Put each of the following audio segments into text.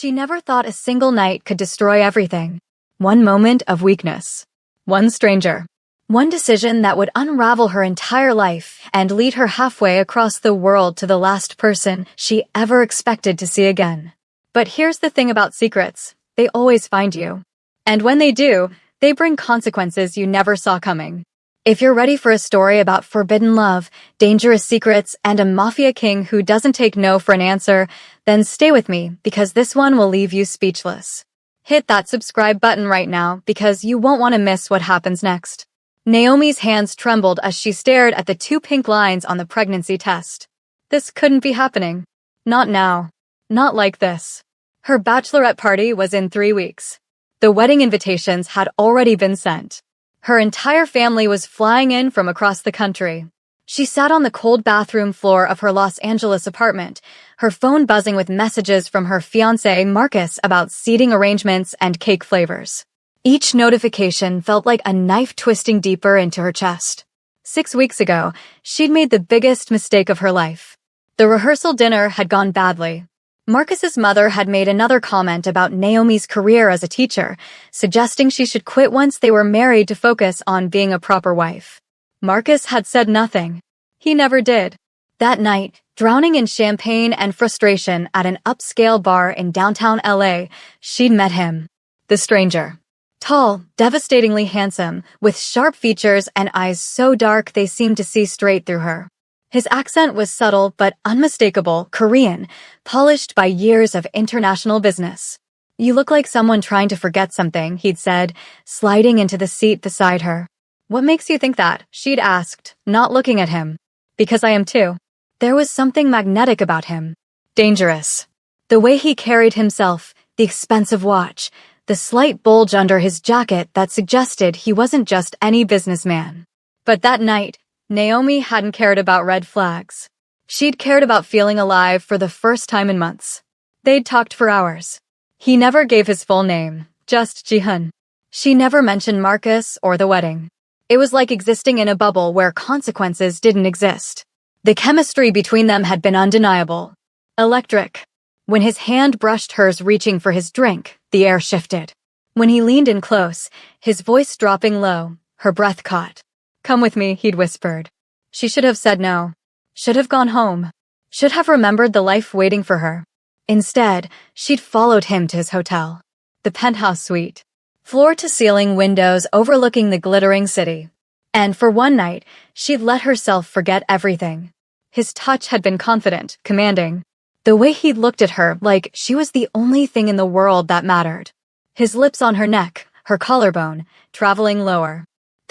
She never thought a single night could destroy everything. One moment of weakness. One stranger. One decision that would unravel her entire life and lead her halfway across the world to the last person she ever expected to see again. But here's the thing about secrets. They always find you. And when they do, they bring consequences you never saw coming. If you're ready for a story about forbidden love, dangerous secrets, and a mafia king who doesn't take no for an answer, then stay with me because this one will leave you speechless. Hit that subscribe button right now because you won't want to miss what happens next. Naomi's hands trembled as she stared at the 2 pink lines on the pregnancy test. This couldn't be happening. Not now. Not like this. Her bachelorette party was in 3 weeks. The wedding invitations had already been sent. Her entire family was flying in from across the country. She sat on the cold bathroom floor of her Los Angeles apartment, her phone buzzing with messages from her fiancé, Marcus, about seating arrangements and cake flavors. Each notification felt like a knife twisting deeper into her chest. 6 weeks ago, she'd made the biggest mistake of her life. The rehearsal dinner had gone badly. Marcus's mother had made another comment about Naomi's career as a teacher, suggesting she should quit once they were married to focus on being a proper wife. Marcus had said nothing. He never did. That night, drowning in champagne and frustration at an upscale bar in downtown LA, she'd met him. The stranger. Tall, devastatingly handsome, with sharp features and eyes so dark they seemed to see straight through her. His accent was subtle but unmistakable, Korean, polished by years of international business. "You look like someone trying to forget something," he'd said, sliding into the seat beside her. "What makes you think that?" she'd asked, not looking at him. "Because I am too." There was something magnetic about him. Dangerous. The way he carried himself, the expensive watch, the slight bulge under his jacket that suggested he wasn't just any businessman. But that night, Naomi hadn't cared about red flags. She'd cared about feeling alive for the first time in months. They'd talked for hours. He never gave his full name, just Jihyun. She never mentioned Marcus or the wedding. It was like existing in a bubble where consequences didn't exist. The chemistry between them had been undeniable. Electric. When his hand brushed hers reaching for his drink, the air shifted. When he leaned in close, his voice dropping low, her breath caught. "Come with me," he'd whispered. She should have said no. Should have gone home. Should have remembered the life waiting for her. Instead, she'd followed him to his hotel. The penthouse suite. Floor-to-ceiling windows overlooking the glittering city. And for one night, she'd let herself forget everything. His touch had been confident, commanding. The way he'd looked at her like she was the only thing in the world that mattered. His lips on her neck, her collarbone, traveling lower.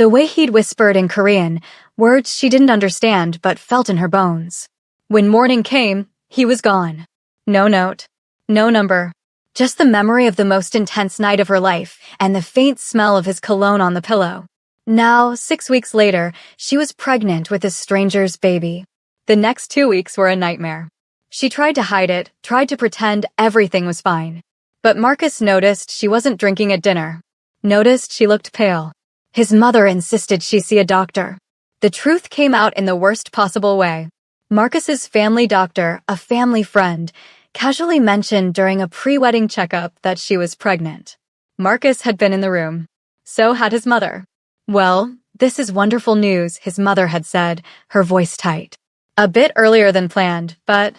The way he'd whispered in Korean, words she didn't understand but felt in her bones. When morning came, he was gone. No note. No number. Just the memory of the most intense night of her life and the faint smell of his cologne on the pillow. Now, 6 weeks later, she was pregnant with a stranger's baby. The next 2 weeks were a nightmare. She tried to hide it, tried to pretend everything was fine. But Marcus noticed she wasn't drinking at dinner. Noticed she looked pale. His mother insisted she see a doctor. The truth came out in the worst possible way. Marcus's family doctor, a family friend, casually mentioned during a pre-wedding checkup that she was pregnant. Marcus had been in the room. So had his mother. "Well, this is wonderful news," his mother had said, her voice tight. "A bit earlier than planned, but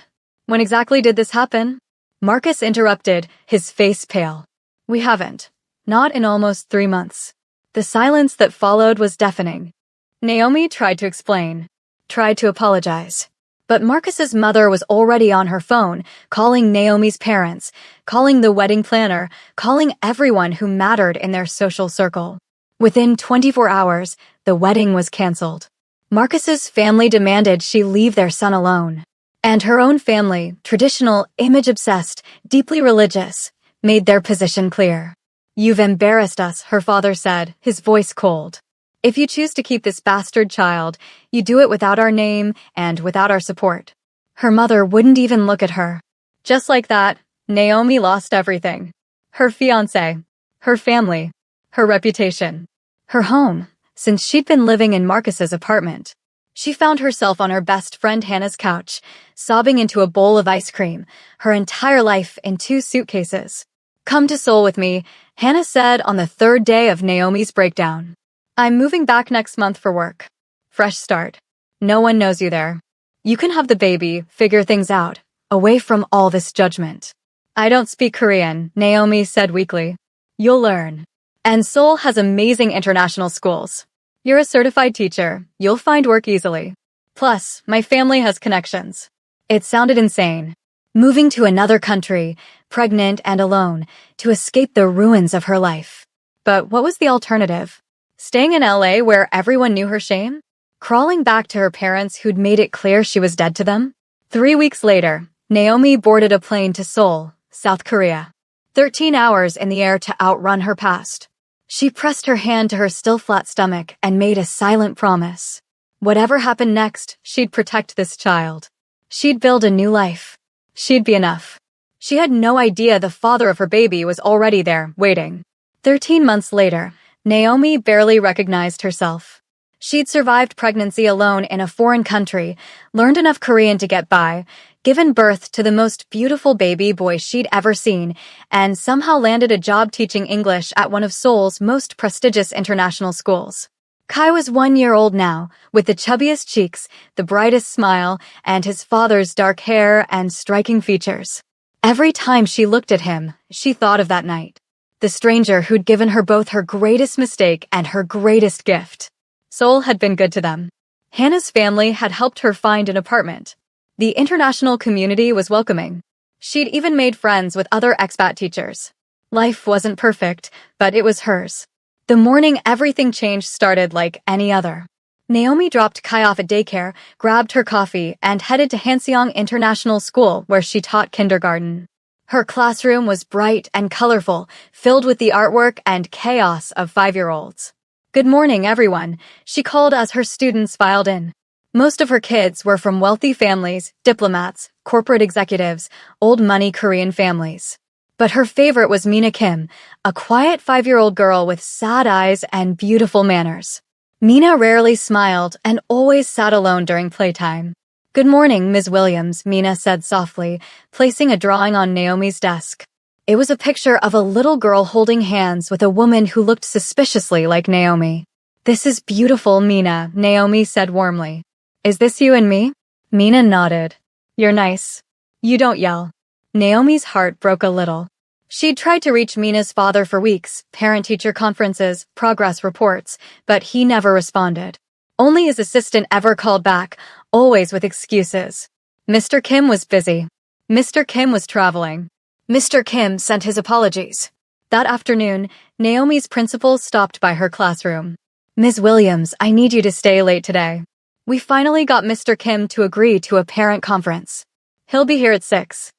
when exactly did this happen?" Marcus interrupted, his face pale. "We haven't. Not in almost 3 months." The silence that followed was deafening. Naomi tried to explain, tried to apologize. But Marcus's mother was already on her phone, calling Naomi's parents, calling the wedding planner, calling everyone who mattered in their social circle. Within 24 hours, the wedding was canceled. Marcus's family demanded she leave their son alone. And her own family, traditional, image-obsessed, deeply religious, made their position clear. "You've embarrassed us," her father said, his voice cold. "If you choose to keep this bastard child, you do it without our name and without our support." Her mother wouldn't even look at her. Just like that, Naomi lost everything. Her fiancé, her family, her reputation, her home, since she'd been living in Marcus's apartment. She found herself on her best friend Hannah's couch, sobbing into a bowl of ice cream, her entire life in 2 suitcases. "Come to Seoul with me," Hannah said on the third day of Naomi's breakdown. "I'm moving back next month for work. Fresh start. No one knows you there. You can have the baby, figure things out, away from all this judgment." "I don't speak Korean," Naomi said weakly. "You'll learn. And Seoul has amazing international schools. You're a certified teacher. You'll find work easily. Plus, my family has connections." It sounded insane. Moving to another country, pregnant and alone, to escape the ruins of her life. But what was the alternative? Staying in LA where everyone knew her shame? Crawling back to her parents who'd made it clear she was dead to them? 3 weeks later, Naomi boarded a plane to Seoul, South Korea. 13 hours in the air to outrun her past. She pressed her hand to her still flat stomach and made a silent promise. Whatever happened next, she'd protect this child. She'd build a new life. She'd be enough. She had no idea the father of her baby was already there, waiting. 13 months later, Naomi barely recognized herself. She'd survived pregnancy alone in a foreign country, learned enough Korean to get by, given birth to the most beautiful baby boy she'd ever seen, and somehow landed a job teaching English at one of Seoul's most prestigious international schools. Kai was 1 year old now, with the chubbiest cheeks, the brightest smile, and his father's dark hair and striking features. Every time she looked at him, she thought of that night. The stranger who'd given her both her greatest mistake and her greatest gift. Seoul had been good to them. Hannah's family had helped her find an apartment. The international community was welcoming. She'd even made friends with other expat teachers. Life wasn't perfect, but it was hers. The morning everything changed started like any other. Naomi dropped Kai off at daycare, grabbed her coffee, and headed to Hanseong International School where she taught kindergarten. Her classroom was bright and colorful, filled with the artwork and chaos of 5-year-olds. "Good morning, everyone," she called as her students filed in. Most of her kids were from wealthy families, diplomats, corporate executives, old-money Korean families. But her favorite was Mina Kim, a quiet 5-year-old girl with sad eyes and beautiful manners. Mina rarely smiled and always sat alone during playtime. "Good morning, Ms. Williams," Mina said softly, placing a drawing on Naomi's desk. It was a picture of a little girl holding hands with a woman who looked suspiciously like Naomi. "This is beautiful, Mina," Naomi said warmly. "Is this you and me?" Mina nodded. "You're nice. You don't yell." Naomi's heart broke a little. She'd tried to reach Mina's father for weeks, parent-teacher conferences, progress reports, but he never responded. Only his assistant ever called back, always with excuses. Mr. Kim was busy. Mr. Kim was traveling. Mr. Kim sent his apologies. That afternoon, Naomi's principal stopped by her classroom. "Ms. Williams, I need you to stay late today. We finally got Mr. Kim to agree to a parent conference. He'll be here at 6.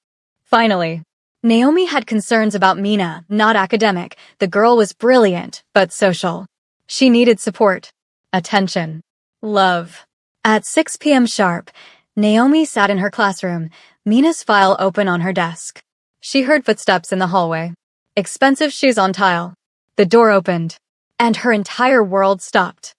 Finally. Naomi had concerns about Mina, not academic. The girl was brilliant, but social. She needed support, attention, love. At 6 p.m. sharp, Naomi sat in her classroom, Mina's file open on her desk. She heard footsteps in the hallway. Expensive shoes on tile. The door opened, and her entire world stopped.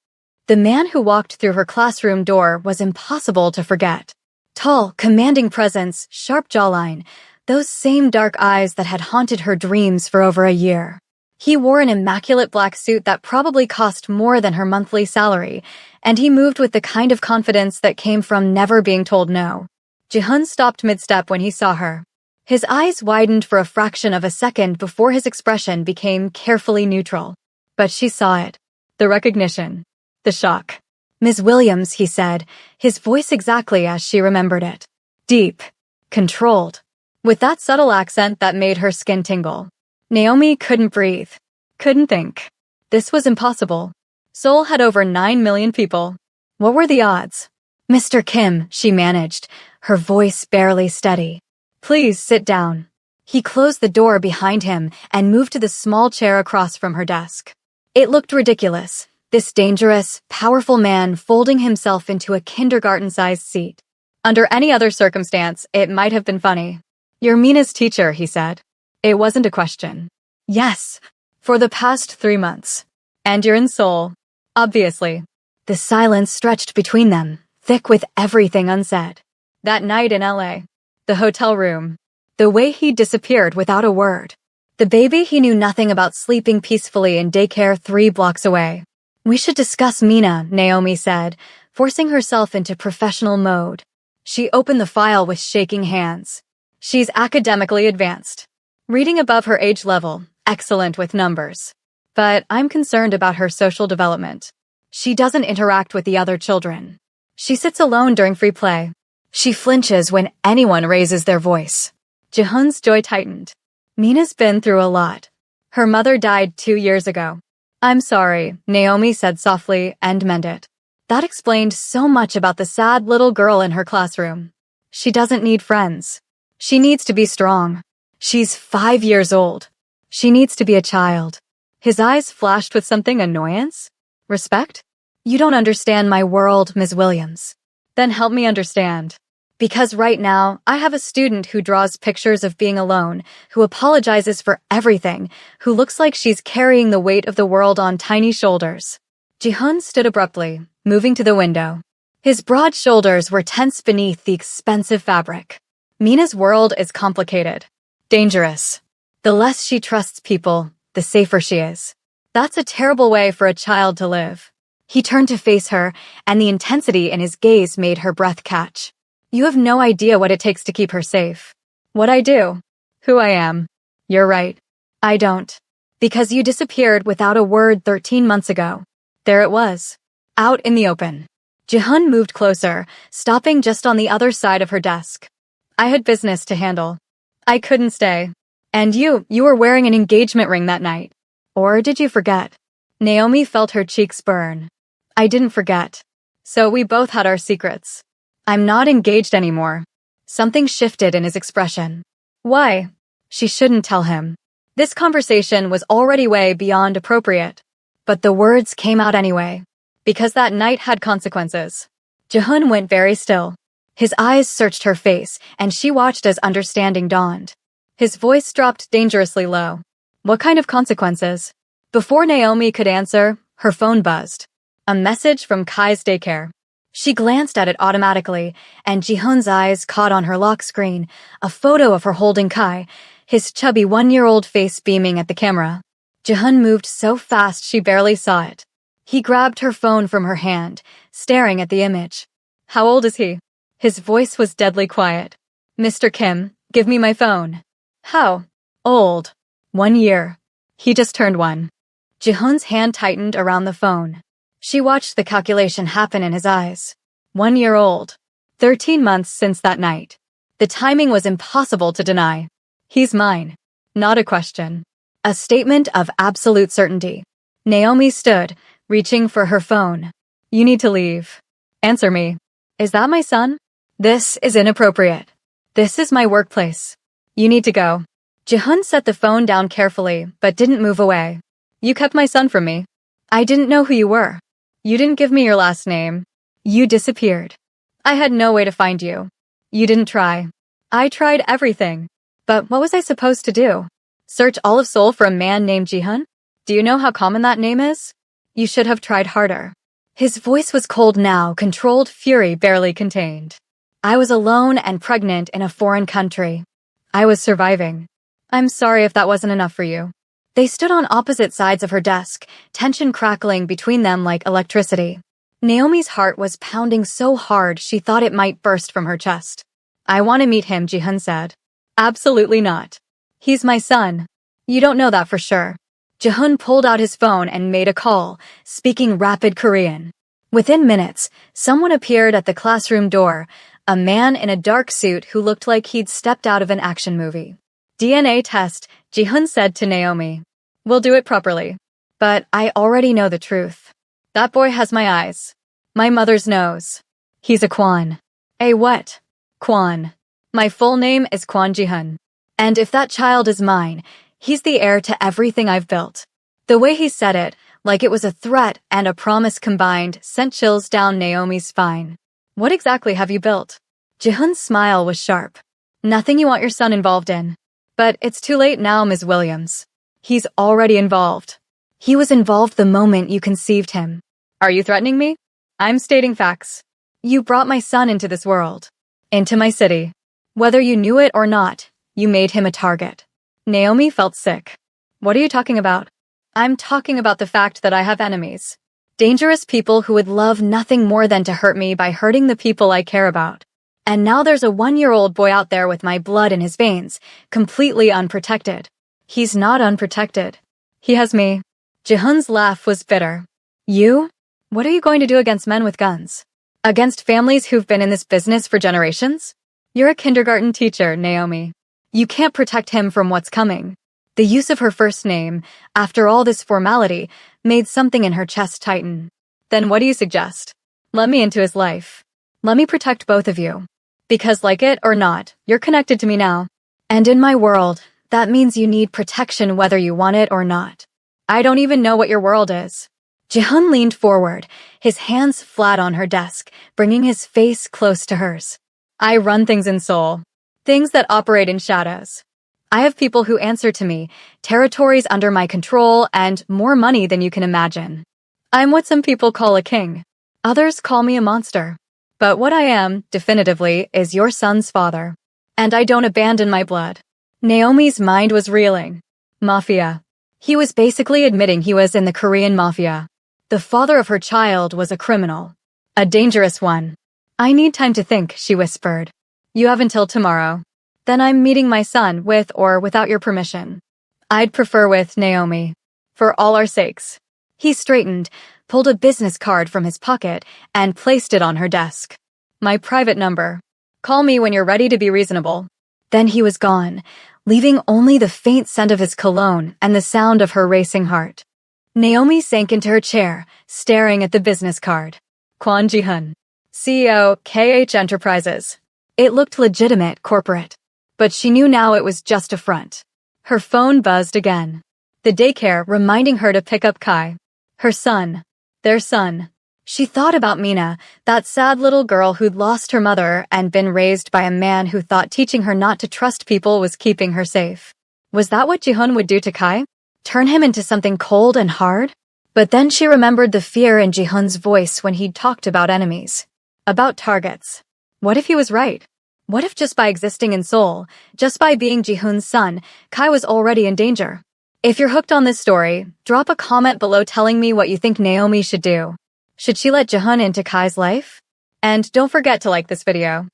The man who walked through her classroom door was impossible to forget. Tall, commanding presence, sharp jawline, those same dark eyes that had haunted her dreams for over a year. He wore an immaculate black suit that probably cost more than her monthly salary, and he moved with the kind of confidence that came from never being told no. Ji-hun stopped mid-step when he saw her. His eyes widened for a fraction of a second before his expression became carefully neutral. But she saw it. The recognition. The shock. "Ms. Williams," he said, his voice exactly as she remembered it. Deep. Controlled. With that subtle accent that made her skin tingle. Naomi couldn't breathe. Couldn't think. This was impossible. Seoul had over 9 million people. What were the odds? "Mr. Kim," she managed, her voice barely steady. "Please sit down." He closed the door behind him and moved to the small chair across from her desk. It looked ridiculous. This dangerous, powerful man folding himself into a kindergarten-sized seat. Under any other circumstance, it might have been funny. "You're Mina's teacher," he said. It wasn't a question. "Yes. For the past 3 months. And you're in Seoul. Obviously." The silence stretched between them, thick with everything unsaid. That night in LA, the hotel room, the way he disappeared without a word. The baby he knew nothing about sleeping peacefully in daycare 3 blocks away. We should discuss Mina, Naomi said, forcing herself into professional mode. She opened the file with shaking hands. She's academically advanced. Reading above her age level, excellent with numbers. But I'm concerned about her social development. She doesn't interact with the other children. She sits alone during free play. She flinches when anyone raises their voice. Jihoon's jaw tightened. Mina's been through a lot. Her mother died 2 years ago. I'm sorry, Naomi said softly, and meant it. That explained so much about the sad little girl in her classroom. She doesn't need friends. She needs to be strong. She's 5 years old. She needs to be a child. His eyes flashed with something annoyance? Respect? You don't understand my world, Ms. Williams. Then help me understand. Because right now, I have a student who draws pictures of being alone, who apologizes for everything, who looks like she's carrying the weight of the world on tiny shoulders. Jihoon stood abruptly, moving to the window. His broad shoulders were tense beneath the expensive fabric. Mina's world is complicated. Dangerous. The less she trusts people, the safer she is. That's a terrible way for a child to live. He turned to face her, and the intensity in his gaze made her breath catch. You have no idea what it takes to keep her safe. What I do. Who I am. You're right. I don't. Because you disappeared without a word 13 months ago. There it was. Out in the open. Jihoon moved closer, stopping just on the other side of her desk. I had business to handle. I couldn't stay. And you were wearing an engagement ring that night. Or did you forget? Naomi felt her cheeks burn. I didn't forget. So we both had our secrets. I'm not engaged anymore. Something shifted in his expression. Why? She shouldn't tell him. This conversation was already way beyond appropriate. But the words came out anyway. Because that night had consequences. Jihoon went very still. His eyes searched her face, and she watched as understanding dawned. His voice dropped dangerously low. What kind of consequences? Before Naomi could answer, her phone buzzed. A message from Kai's daycare. She glanced at it automatically, and Jihoon's eyes caught on her lock screen a photo of her holding Kai, his chubby 1-year-old face beaming at the camera. Jihoon moved so fast she barely saw it. He grabbed her phone from her hand, staring at the image. How old is he? His voice was deadly quiet. Mr. Kim, give me my phone. How old? 1 year. He just turned 1. Jihoon's hand tightened around the phone. She watched the calculation happen in his eyes. 1 year old. 13 months since that night. The timing was impossible to deny. He's mine. Not a question. A statement of absolute certainty. Naomi stood, reaching for her phone. You need to leave. Answer me. Is that my son? This is inappropriate. This is my workplace. You need to go. Jihoon set the phone down carefully, but didn't move away. You kept my son from me. I didn't know who you were. You didn't give me your last name. You disappeared. I had no way to find you. You didn't try. I tried everything. But what was I supposed to do? Search all of Seoul for a man named Jihoon? Do you know how common that name is? You should have tried harder. His voice was cold now, controlled fury barely contained. I was alone and pregnant in a foreign country. I was surviving. I'm sorry if that wasn't enough for you. They stood on opposite sides of her desk, tension crackling between them like electricity. Naomi's heart was pounding so hard she thought it might burst from her chest. I want to meet him, Jihoon said. Absolutely not. He's my son. You don't know that for sure. Jihoon pulled out his phone and made a call, speaking rapid Korean. Within minutes, someone appeared at the classroom door, a man in a dark suit who looked like he'd stepped out of an action movie. DNA test, Jihoon said to Naomi. We'll do it properly. But I already know the truth. That boy has my eyes. My mother's nose. He's a Kwon. A what? Kwon. My full name is Kwon Jihoon. And if that child is mine, he's the heir to everything I've built. The way he said it, like it was a threat and a promise combined, sent chills down Naomi's spine. What exactly have you built? Jihoon's smile was sharp. Nothing you want your son involved in. But it's too late now, Ms. Williams. He's already involved. He was involved the moment you conceived him. Are you threatening me? I'm stating facts. You brought my son into this world. Into my city. Whether you knew it or not, you made him a target. Naomi felt sick. What are you talking about? I'm talking about the fact that I have enemies. Dangerous people who would love nothing more than to hurt me by hurting the people I care about. And now there's a 1-year-old boy out there with my blood in his veins, completely unprotected. He's not unprotected. He has me. Jihoon's laugh was bitter. You? What are you going to do against men with guns? Against families who've been in this business for generations? You're a kindergarten teacher, Naomi. You can't protect him from what's coming. The use of her first name, after all this formality, made something in her chest tighten. Then what do you suggest? Let me into his life. Let me protect both of you. Because like it or not, you're connected to me now. And in my world, that means you need protection whether you want it or not. I don't even know what your world is. Jihoon leaned forward, his hands flat on her desk, bringing his face close to hers. I run things in Seoul. Things that operate in shadows. I have people who answer to me, territories under my control, and more money than you can imagine. I'm what some people call a king. Others call me a monster. But what I am, definitively, is your son's father. And I don't abandon my blood. Naomi's mind was reeling. Mafia. He was basically admitting he was in the Korean mafia. The father of her child was a criminal. A dangerous one. I need time to think, she whispered. You have until tomorrow. Then I'm meeting my son with or without your permission. I'd prefer with Naomi. For all our sakes. He straightened, pulled a business card from his pocket, and placed it on her desk. My private number. Call me when you're ready to be reasonable. Then he was gone, leaving only the faint scent of his cologne and the sound of her racing heart. Naomi sank into her chair, staring at the business card. Kwon Ji-hoon, CEO, KH Enterprises. It looked legitimate, corporate. But she knew now it was just a front. Her phone buzzed again. The daycare reminding her to pick up Kai. Her son. Their son. She thought about Mina, that sad little girl who'd lost her mother and been raised by a man who thought teaching her not to trust people was keeping her safe. Was that what Jihoon would do to Kai? Turn him into something cold and hard? But then she remembered the fear in Jihoon's voice when he'd talked about enemies. About targets. What if he was right? What if just by existing in Seoul, just by being Jihoon's son, Kai was already in danger? If you're hooked on this story, drop a comment below telling me what you think Naomi should do. Should she let Jihoon into Kai's life? And don't forget to like this video.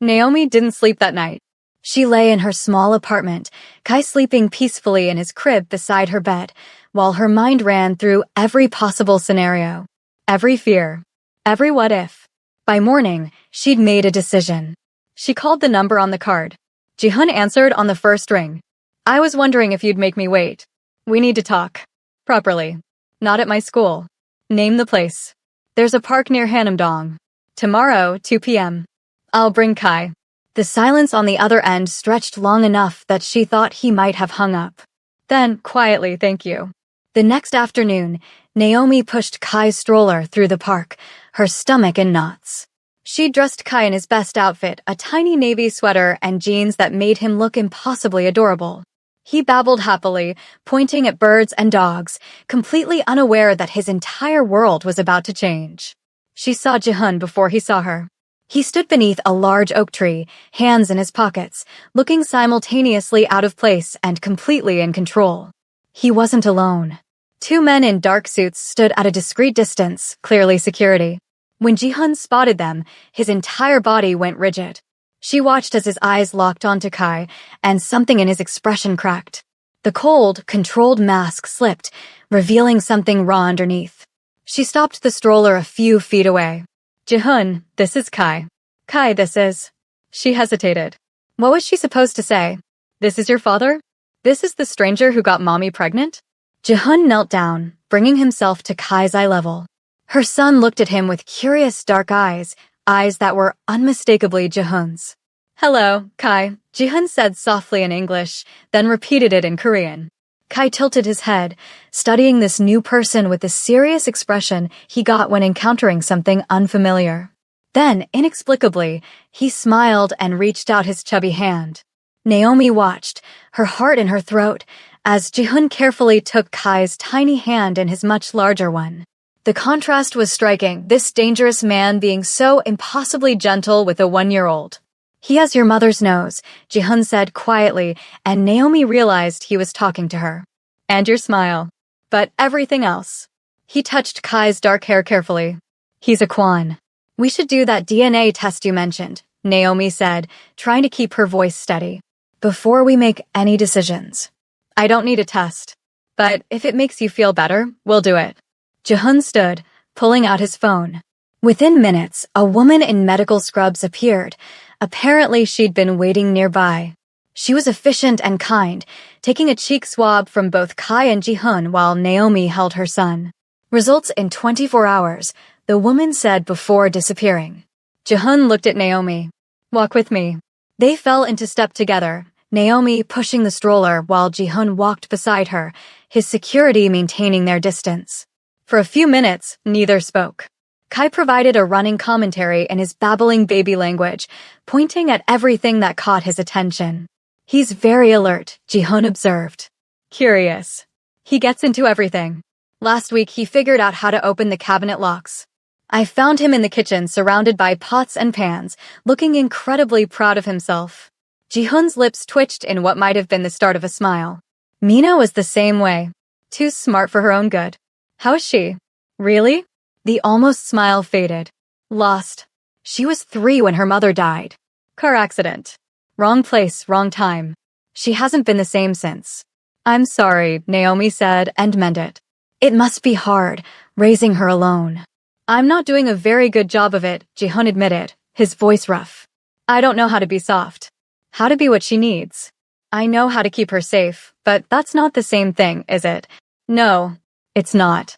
Naomi didn't sleep that night. She lay in her small apartment, Kai sleeping peacefully in his crib beside her bed, while her mind ran through every possible scenario, every fear, every what if. By morning, she'd made a decision. She called the number on the card. Jihoon answered on the first ring. I was wondering if you'd make me wait. We need to talk. Properly. Not at my school. Name the place. There's a park near Hanamdong. Tomorrow, 2 p.m. I'll bring Kai. The silence on the other end stretched long enough that she thought he might have hung up. Then, quietly, thank you. The next afternoon, Naomi pushed Kai's stroller through the park, her stomach in knots. She dressed Kai in his best outfit, a tiny navy sweater and jeans that made him look impossibly adorable. He babbled happily, pointing at birds and dogs, completely unaware that his entire world was about to change. She saw Jihoon before he saw her. He stood beneath a large oak tree, hands in his pockets, looking simultaneously out of place and completely in control. He wasn't alone. 2 men in dark suits stood at a discreet distance, clearly security. When Jihoon spotted them, his entire body went rigid. She watched as his eyes locked onto Kai, and something in his expression cracked. The cold, controlled mask slipped, revealing something raw underneath. She stopped the stroller a few feet away. Jihoon, this is Kai. Kai, this is... She hesitated. What was she supposed to say? This is your father? This is the stranger who got mommy pregnant? Jihoon knelt down, bringing himself to Kai's eye level. Her son looked at him with curious dark eyes, eyes that were unmistakably Jihoon's. Hello, Kai, Jihoon said softly in English, then repeated it in Korean. Kai tilted his head, studying this new person with the serious expression he got when encountering something unfamiliar. Then, inexplicably, he smiled and reached out his chubby hand. Naomi watched, her heart in her throat, as Jihoon carefully took Kai's tiny hand in his much larger one. The contrast was striking, this dangerous man being so impossibly gentle with a 1-year-old. He has your mother's nose, Ji-hun said quietly, and Naomi realized he was talking to her. And your smile. But everything else. He touched Kai's dark hair carefully. He's a Kwan. We should do that DNA test you mentioned, Naomi said, trying to keep her voice steady. Before we make any decisions. I don't need a test. But if it makes you feel better, we'll do it. Ji-hun stood, pulling out his phone. Within minutes, a woman in medical scrubs appeared. Apparently, she'd been waiting nearby. She was efficient and kind, taking a cheek swab from both Kai and Ji-hun while Naomi held her son. Results in 24 hours, the woman said before disappearing. Ji-hun looked at Naomi. Walk with me. They fell into step together, Naomi pushing the stroller while Ji-hun walked beside her, his security maintaining their distance. For a few minutes, neither spoke. Kai provided a running commentary in his babbling baby language, pointing at everything that caught his attention. He's very alert, Ji-hun observed. Curious. He gets into everything. Last week, he figured out how to open the cabinet locks. I found him in the kitchen surrounded by pots and pans, looking incredibly proud of himself. Ji-hun's lips twitched in what might have been the start of a smile. Mina was the same way. Too smart for her own good. How is she? Really? The almost smile faded. Lost. She was 3 when her mother died. Car accident. Wrong place, wrong time. She hasn't been the same since. I'm sorry, Naomi said, and meant it. It must be hard, raising her alone. I'm not doing a very good job of it, Ji-hun admitted, his voice rough. I don't know how to be soft. How to be what she needs. I know how to keep her safe, but that's not the same thing, is it? No, it's not.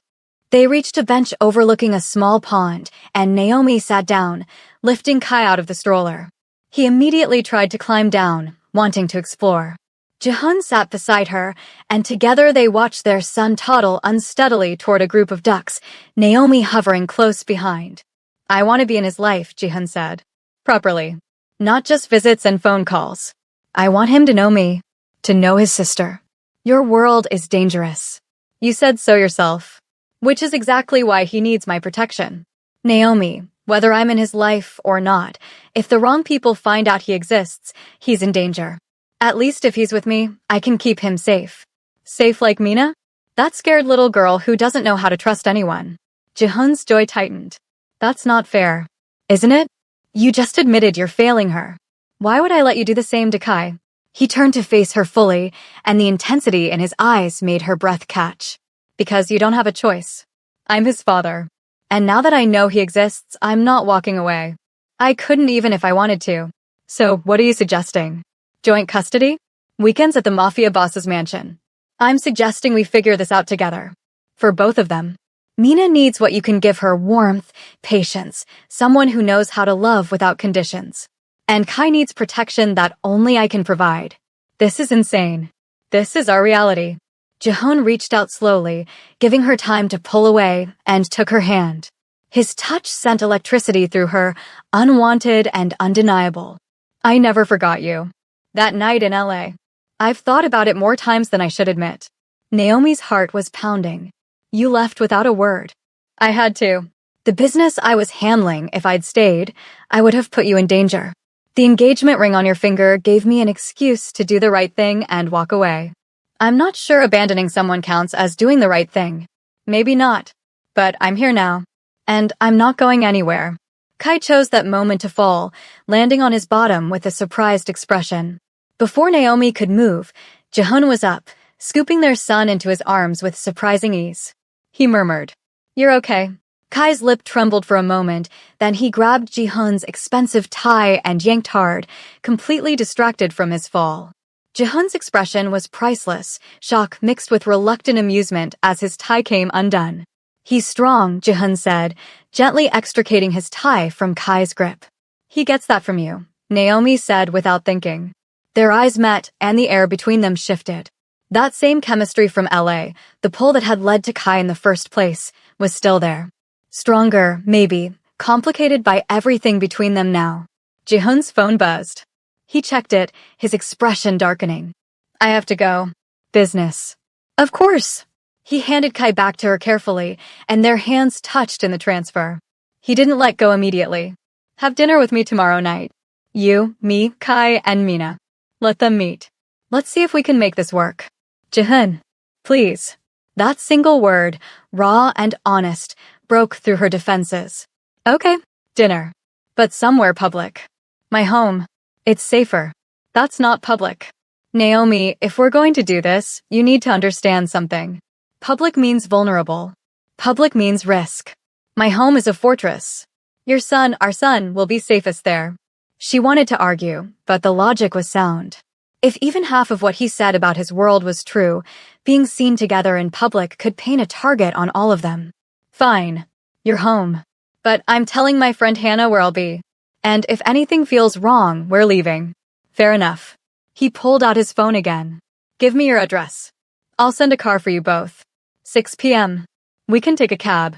They reached a bench overlooking a small pond, and Naomi sat down, lifting Kai out of the stroller. He immediately tried to climb down, wanting to explore. Ji-hun sat beside her, and together they watched their son toddle unsteadily toward a group of ducks, Naomi hovering close behind. I want to be in his life, Ji-hun said. Properly. Not just visits and phone calls. I want him to know me, to know his sister. Your world is dangerous. You said so yourself. Which is exactly why he needs my protection. Naomi, whether I'm in his life or not, if the wrong people find out he exists, he's in danger. At least if he's with me, I can keep him safe. Safe like Mina? That scared little girl who doesn't know how to trust anyone. Ji-hun's jaw tightened. That's not fair. Isn't it? You just admitted you're failing her. Why would I let you do the same to Kai? He turned to face her fully, and the intensity in his eyes made her breath catch. Because you don't have a choice. I'm his father. And now that I know he exists, I'm not walking away. I couldn't even if I wanted to. So, what are you suggesting? Joint custody? Weekends at the mafia boss's mansion. I'm suggesting we figure this out together. For both of them. Mina needs what you can give her: warmth, patience, someone who knows how to love without conditions. And Kai needs protection that only I can provide. This is insane. This is our reality. Ji-hun reached out slowly, giving her time to pull away, and took her hand. His touch sent electricity through her, unwanted and undeniable. I never forgot you. That night in LA. I've thought about it more times than I should admit. Naomi's heart was pounding. You left without a word. I had to. The business I was handling, if I'd stayed, I would have put you in danger. The engagement ring on your finger gave me an excuse to do the right thing and walk away. I'm not sure abandoning someone counts as doing the right thing. Maybe not. But I'm here now. And I'm not going anywhere. Kai chose that moment to fall, landing on his bottom with a surprised expression. Before Naomi could move, Ji-hun was up, scooping their son into his arms with surprising ease. He murmured, "You're okay." Kai's lip trembled for a moment, then he grabbed Ji-hun's expensive tie and yanked hard, completely distracted from his fall. Ji-hun's expression was priceless, shock mixed with reluctant amusement as his tie came undone. He's strong, Ji-hun said, gently extricating his tie from Kai's grip. He gets that from you, Naomi said without thinking. Their eyes met, and the air between them shifted. That same chemistry from LA, the pull that had led to Kai in the first place, was still there. Stronger, maybe, complicated by everything between them now. Ji-hun's phone buzzed. He checked it, his expression darkening. I have to go. Business. Of course. He handed Kai back to her carefully, and their hands touched in the transfer. He didn't let go immediately. Have dinner with me tomorrow night. You, me, Kai, and Mina. Let them meet. Let's see if we can make this work. Jihoon, please. That single word, raw and honest, broke through her defenses. Okay, dinner. But somewhere public. My home. It's safer. That's not public. Naomi, if we're going to do this, you need to understand something. Public means vulnerable. Public means risk. My home is a fortress. Our son, will be safest there. She wanted to argue, but the logic was sound. If even half of what he said about his world was true, being seen together in public could paint a target on all of them. Fine. You're home. But I'm telling my friend Hannah where I'll be. And if anything feels wrong, we're leaving. Fair enough. He pulled out his phone again. Give me your address. I'll send a car for you both. 6 p.m. We can take a cab.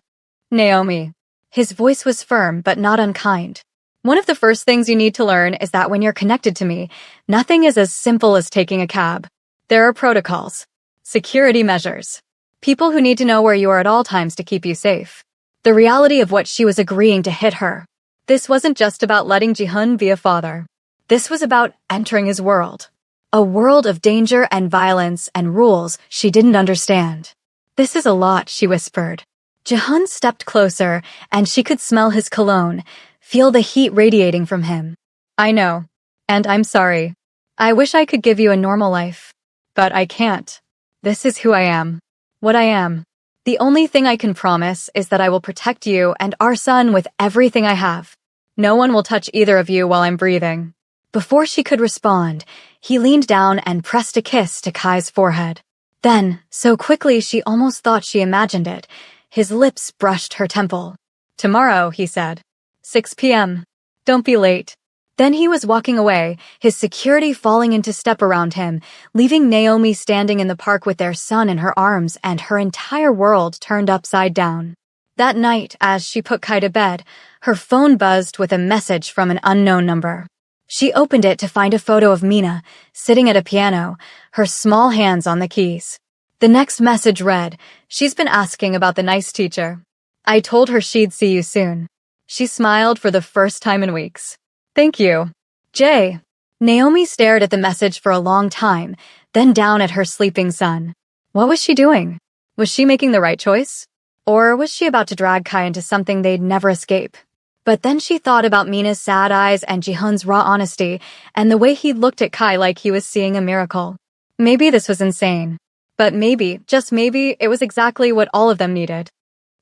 Naomi. His voice was firm but not unkind. One of the first things you need to learn is that when you're connected to me, nothing is as simple as taking a cab. There are protocols, security measures, people who need to know where you are at all times to keep you safe. The reality of what she was agreeing to hit her. This wasn't just about letting Jihoon be a father. This was about entering his world. A world of danger and violence and rules she didn't understand. This is a lot, she whispered. Jihoon stepped closer, and she could smell his cologne, feel the heat radiating from him. I know. And I'm sorry. I wish I could give you a normal life. But I can't. This is who I am. What I am. The only thing I can promise is that I will protect you and our son with everything I have. No one will touch either of you while I'm breathing. Before she could respond, he leaned down and pressed a kiss to Kai's forehead. Then, so quickly she almost thought she imagined it, his lips brushed her temple. Tomorrow, he said. 6 p.m. Don't be late. Then he was walking away, his security falling into step around him, leaving Naomi standing in the park with their son in her arms and her entire world turned upside down. That night, as she put Kai to bed, her phone buzzed with a message from an unknown number. She opened it to find a photo of Mina, sitting at a piano, her small hands on the keys. The next message read, "She's been asking about the nice teacher. I told her she'd see you soon." She smiled for the first time in weeks. Thank you. Jay. Naomi stared at the message for a long time, then down at her sleeping son. What was she doing? Was she making the right choice? Or was she about to drag Kai into something they'd never escape? But then she thought about Mina's sad eyes and Jihoon's raw honesty, and the way he looked at Kai like he was seeing a miracle. Maybe this was insane. But maybe, just maybe, it was exactly what all of them needed.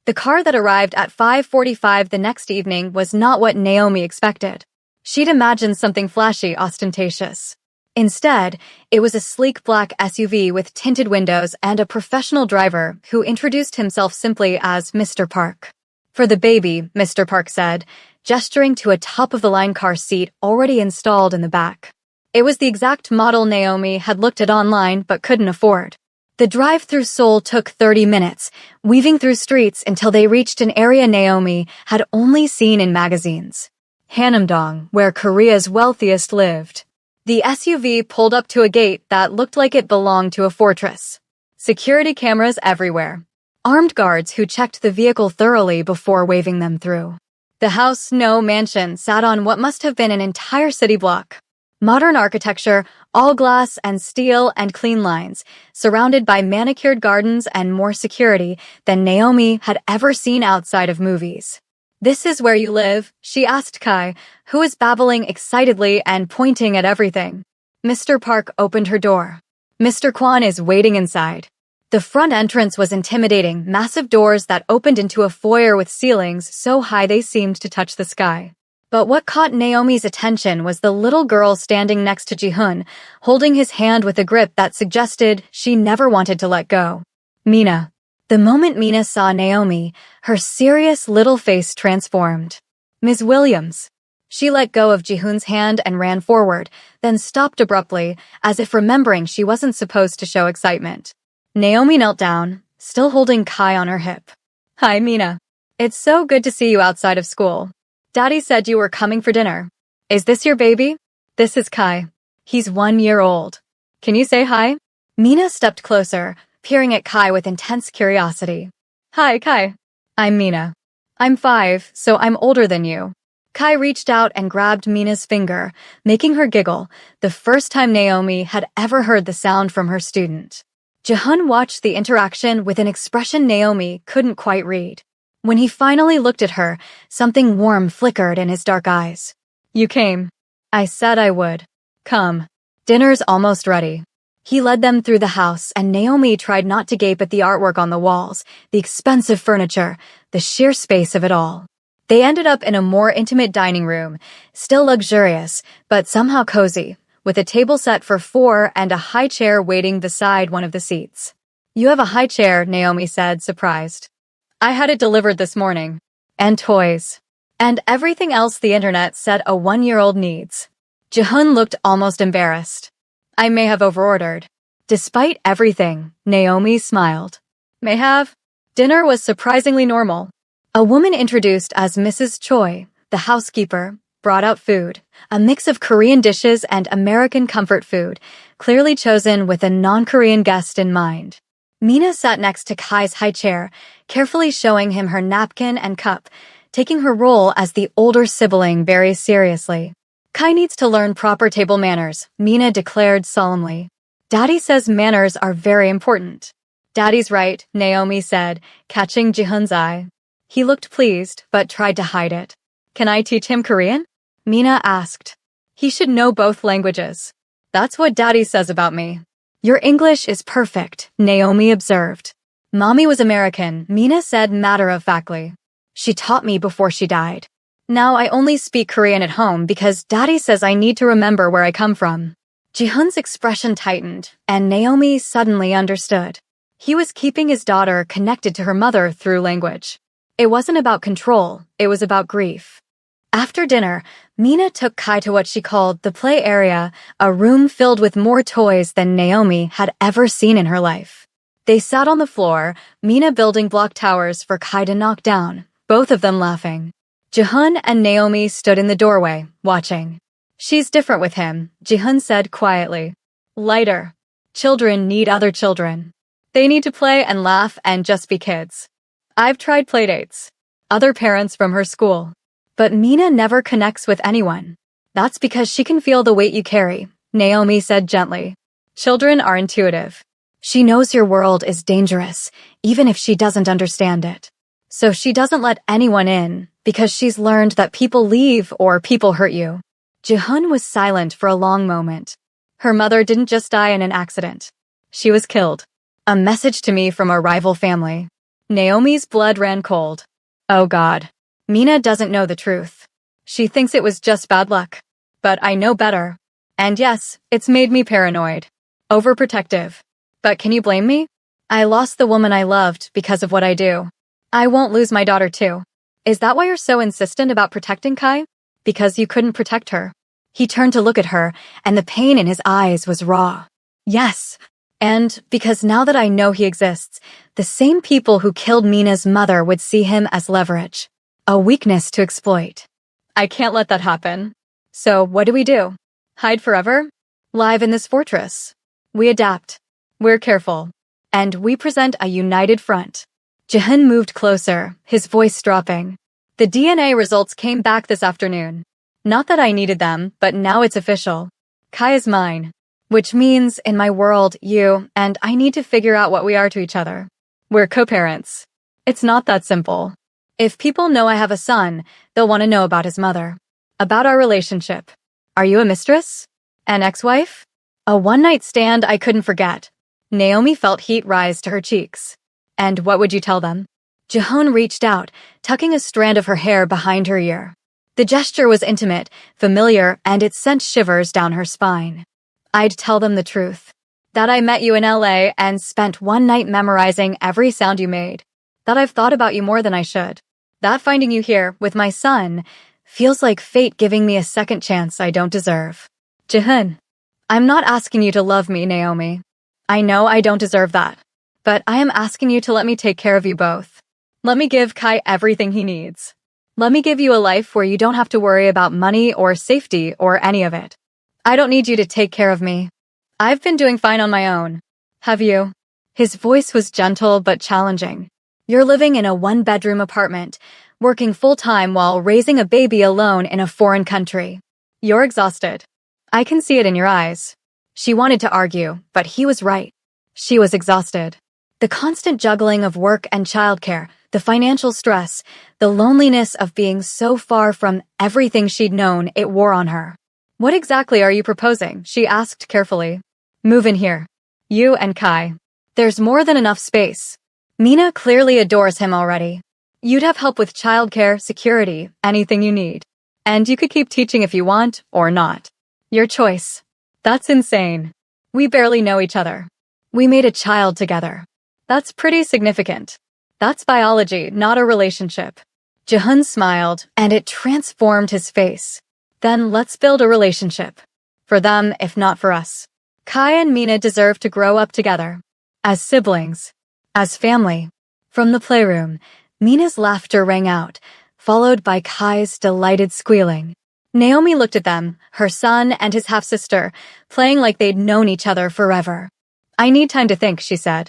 The car that arrived at 5:45 the next evening was not what Naomi expected. She'd imagined something flashy, ostentatious. Instead, it was a sleek black SUV with tinted windows and a professional driver who introduced himself simply as Mr. Park. For the baby, Mr. Park said, gesturing to a top-of-the-line car seat already installed in the back. It was the exact model Naomi had looked at online but couldn't afford. The drive through Seoul took 30 minutes, weaving through streets until they reached an area Naomi had only seen in magazines. Hanamdong, where Korea's wealthiest lived. The SUV pulled up to a gate that looked like it belonged to a fortress. Security cameras everywhere. Armed guards who checked the vehicle thoroughly before waving them through. The house, no mansion, sat on what must have been an entire city block. Modern architecture, all glass and steel and clean lines, surrounded by manicured gardens and more security than Naomi had ever seen outside of movies. "This is where you live?" she asked Kai, who was babbling excitedly and pointing at everything. Mr. Park opened her door. "Mr. Kwan is waiting inside." The front entrance was intimidating, massive doors that opened into a foyer with ceilings so high they seemed to touch the sky. But what caught Naomi's attention was the little girl standing next to Jihoon, holding his hand with a grip that suggested she never wanted to let go. Mina. The moment Mina saw Naomi, her serious little face transformed. "Ms. Williams." She let go of Jihoon's hand and ran forward, then stopped abruptly, as if remembering she wasn't supposed to show excitement. Naomi knelt down, still holding Kai on her hip. "Hi, Mina. It's so good to see you outside of school. Daddy said you were coming for dinner. Is this your baby? This is Kai. He's 1 year old. Can you say hi?" Mina stepped closer, peering at Kai with intense curiosity. Hi, Kai. I'm Mina. I'm 5, so I'm older than you. Kai reached out and grabbed Mina's finger, making her giggle, the first time Naomi had ever heard the sound from her student. Jihun watched the interaction with an expression Naomi couldn't quite read. When he finally looked at her, something warm flickered in his dark eyes. You came. I said I would. Come. Dinner's almost ready. He led them through the house, and Naomi tried not to gape at the artwork on the walls, the expensive furniture, the sheer space of it all. They ended up in a more intimate dining room, still luxurious, but somehow cozy, with a table set for 4 and a high chair waiting beside one of the seats. You have a high chair, Naomi said, surprised. I had it delivered this morning. And toys. And everything else the internet said a 1-year-old needs. Jihun looked almost embarrassed. I may have overordered. Despite everything, Naomi smiled. May have? Dinner was surprisingly normal. A woman introduced as Mrs. Choi, the housekeeper, brought out food, a mix of Korean dishes and American comfort food, clearly chosen with a non-Korean guest in mind. Mina sat next to Kai's high chair, carefully showing him her napkin and cup, taking her role as the older sibling very seriously. Kai needs to learn proper table manners, Mina declared solemnly. Daddy says manners are very important. Daddy's right, Naomi said, catching Jihun's eye. He looked pleased, but tried to hide it. Can I teach him Korean? Mina asked. He should know both languages. That's what Daddy says about me. Your English is perfect, Naomi observed. Mommy was American, Mina said matter-of-factly. She taught me before she died. Now I only speak Korean at home because Daddy says I need to remember where I come from. Jihun's expression tightened, and Naomi suddenly understood. He was keeping his daughter connected to her mother through language. It wasn't about control, it was about grief. After dinner, Mina took Kai to what she called the play area, a room filled with more toys than Naomi had ever seen in her life. They sat on the floor, Mina building block towers for Kai to knock down, both of them laughing. Jihun and Naomi stood in the doorway, watching. She's different with him, Jihun said quietly. Lighter. Children need other children. They need to play and laugh and just be kids. I've tried playdates. Other parents from her school. But Mina never connects with anyone. That's because she can feel the weight you carry, Naomi said gently. Children are intuitive. She knows your world is dangerous, even if she doesn't understand it. So she doesn't let anyone in, because she's learned that people leave or people hurt you. Jihun was silent for a long moment. Her mother didn't just die in an accident. She was killed. A message to me from a rival family. Naomi's blood ran cold. Oh God. Mina doesn't know the truth. She thinks it was just bad luck. But I know better. And yes, it's made me paranoid. Overprotective. But can you blame me? I lost the woman I loved because of what I do. I won't lose my daughter too. Is that why you're so insistent about protecting Kai? Because you couldn't protect her. He turned to look at her, and the pain in his eyes was raw. Yes. And because now that I know he exists, the same people who killed Mina's mother would see him as leverage. A weakness to exploit. I can't let that happen. So what do? Hide forever? Live in this fortress. We adapt. We're careful. And we present a united front. Jihun moved closer, his voice dropping. The DNA results came back this afternoon. Not that I needed them, but now it's official. Kai is mine. Which means, in my world, you and I need to figure out what we are to each other. We're co-parents. It's not that simple. If people know I have a son, they'll want to know about his mother. About our relationship. Are you a mistress? An ex-wife? A one-night stand I couldn't forget. Naomi felt heat rise to her cheeks. And what would you tell them? Jihun reached out, tucking a strand of her hair behind her ear. The gesture was intimate, familiar, and it sent shivers down her spine. I'd tell them the truth. That I met you in LA and spent one night memorizing every sound you made. That I've thought about you more than I should. That finding you here, with my son, feels like fate giving me a second chance I don't deserve. Jihun. I'm not asking you to love me, Naomi. I know I don't deserve that. But I am asking you to let me take care of you both. Let me give Kai everything he needs. Let me give you a life where you don't have to worry about money or safety or any of it. I don't need you to take care of me. I've been doing fine on my own. Have you? His voice was gentle but challenging. You're living in a one-bedroom apartment, working full-time while raising a baby alone in a foreign country. You're exhausted. I can see it in your eyes. She wanted to argue, but he was right. She was exhausted. The constant juggling of work and childcare, the financial stress, the loneliness of being so far from everything she'd known, it wore on her. What exactly are you proposing? She asked carefully. Move in here. You and Kai. There's more than enough space. Mina clearly adores him already. You'd have help with childcare, security, anything you need. And you could keep teaching if you want, or not. Your choice. That's insane. We barely know each other. We made a child together. That's pretty significant. That's biology, not a relationship. Jihun smiled, and it transformed his face. Then let's build a relationship. For them, if not for us. Kai and Mina deserve to grow up together. As siblings. As family. From the playroom, Mina's laughter rang out, followed by Kai's delighted squealing. Naomi looked at them, her son and his half-sister, playing like they'd known each other forever. I need time to think, she said.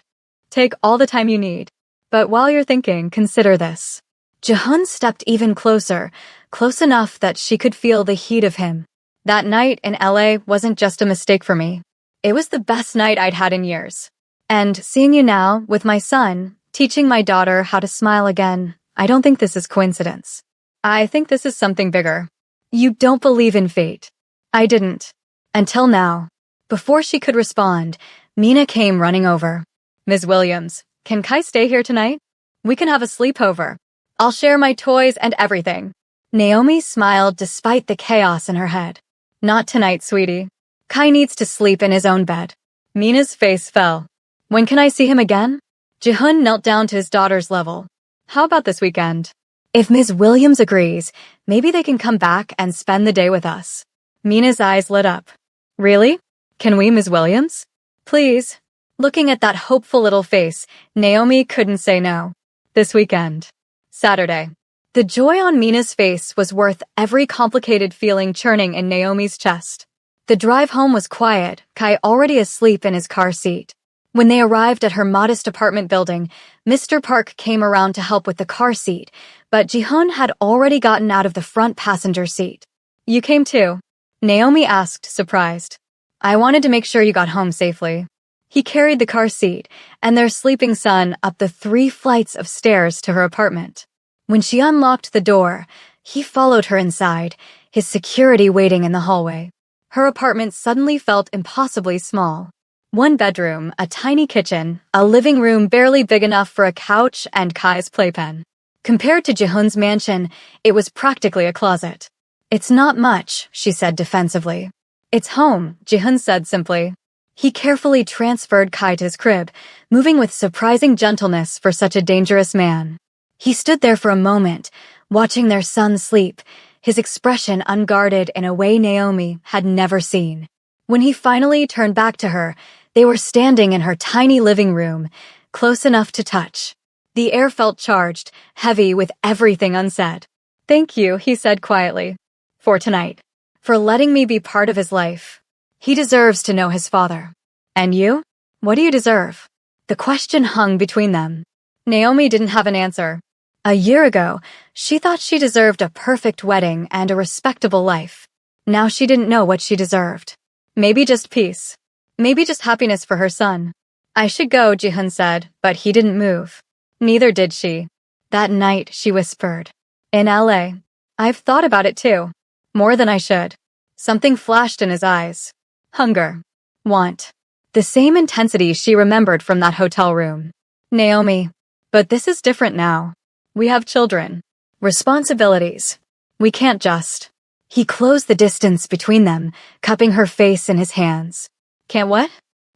Take all the time you need. But while you're thinking, consider this. Jihun stepped even closer, close enough that she could feel the heat of him. That night in LA wasn't just a mistake for me. It was the best night I'd had in years. And seeing you now, with my son, teaching my daughter how to smile again, I don't think this is coincidence. I think this is something bigger. You don't believe in fate. I didn't. Until now. Before she could respond, Mina came running over. Ms. Williams, can Kai stay here tonight? We can have a sleepover. I'll share my toys and everything. Naomi smiled despite the chaos in her head. Not tonight, sweetie. Kai needs to sleep in his own bed. Mina's face fell. When can I see him again? Jihun knelt down to his daughter's level. How about this weekend? If Ms. Williams agrees, maybe they can come back and spend the day with us. Mina's eyes lit up. Really? Can we, Ms. Williams? Please. Looking at that hopeful little face, Naomi couldn't say no. This weekend. Saturday. The joy on Mina's face was worth every complicated feeling churning in Naomi's chest. The drive home was quiet, Kai already asleep in his car seat. When they arrived at her modest apartment building, Mr. Park came around to help with the car seat, but Jihun had already gotten out of the front passenger seat. You came too? Naomi asked, surprised. I wanted to make sure you got home safely. He carried the car seat and their sleeping son up the 3 flights of stairs to her apartment. When she unlocked the door, he followed her inside, his security waiting in the hallway. Her apartment suddenly felt impossibly small. 1 bedroom, a tiny kitchen, a living room barely big enough for a couch and Kai's playpen. Compared to Jihun's mansion, it was practically a closet. It's not much, she said defensively. It's home, Jihun said simply. He carefully transferred Kai to his crib, moving with surprising gentleness for such a dangerous man. He stood there for a moment, watching their son sleep, his expression unguarded in a way Naomi had never seen. When he finally turned back to her, they were standing in her tiny living room, close enough to touch. The air felt charged, heavy with everything unsaid. Thank you, he said quietly. For tonight. For letting me be part of his life. He deserves to know his father. And you? What do you deserve? The question hung between them. Naomi didn't have an answer. A year ago, she thought she deserved a perfect wedding and a respectable life. Now she didn't know what she deserved. Maybe just peace. Maybe just happiness for her son. I should go, Jihun said, but he didn't move. Neither did she. That night, she whispered. In LA. I've thought about it too. More than I should. Something flashed in his eyes. Hunger. Want. The same intensity she remembered from that hotel room. Naomi. But this is different now. We have children. Responsibilities. We can't just. He closed the distance between them, cupping her face in his hands. Can't what?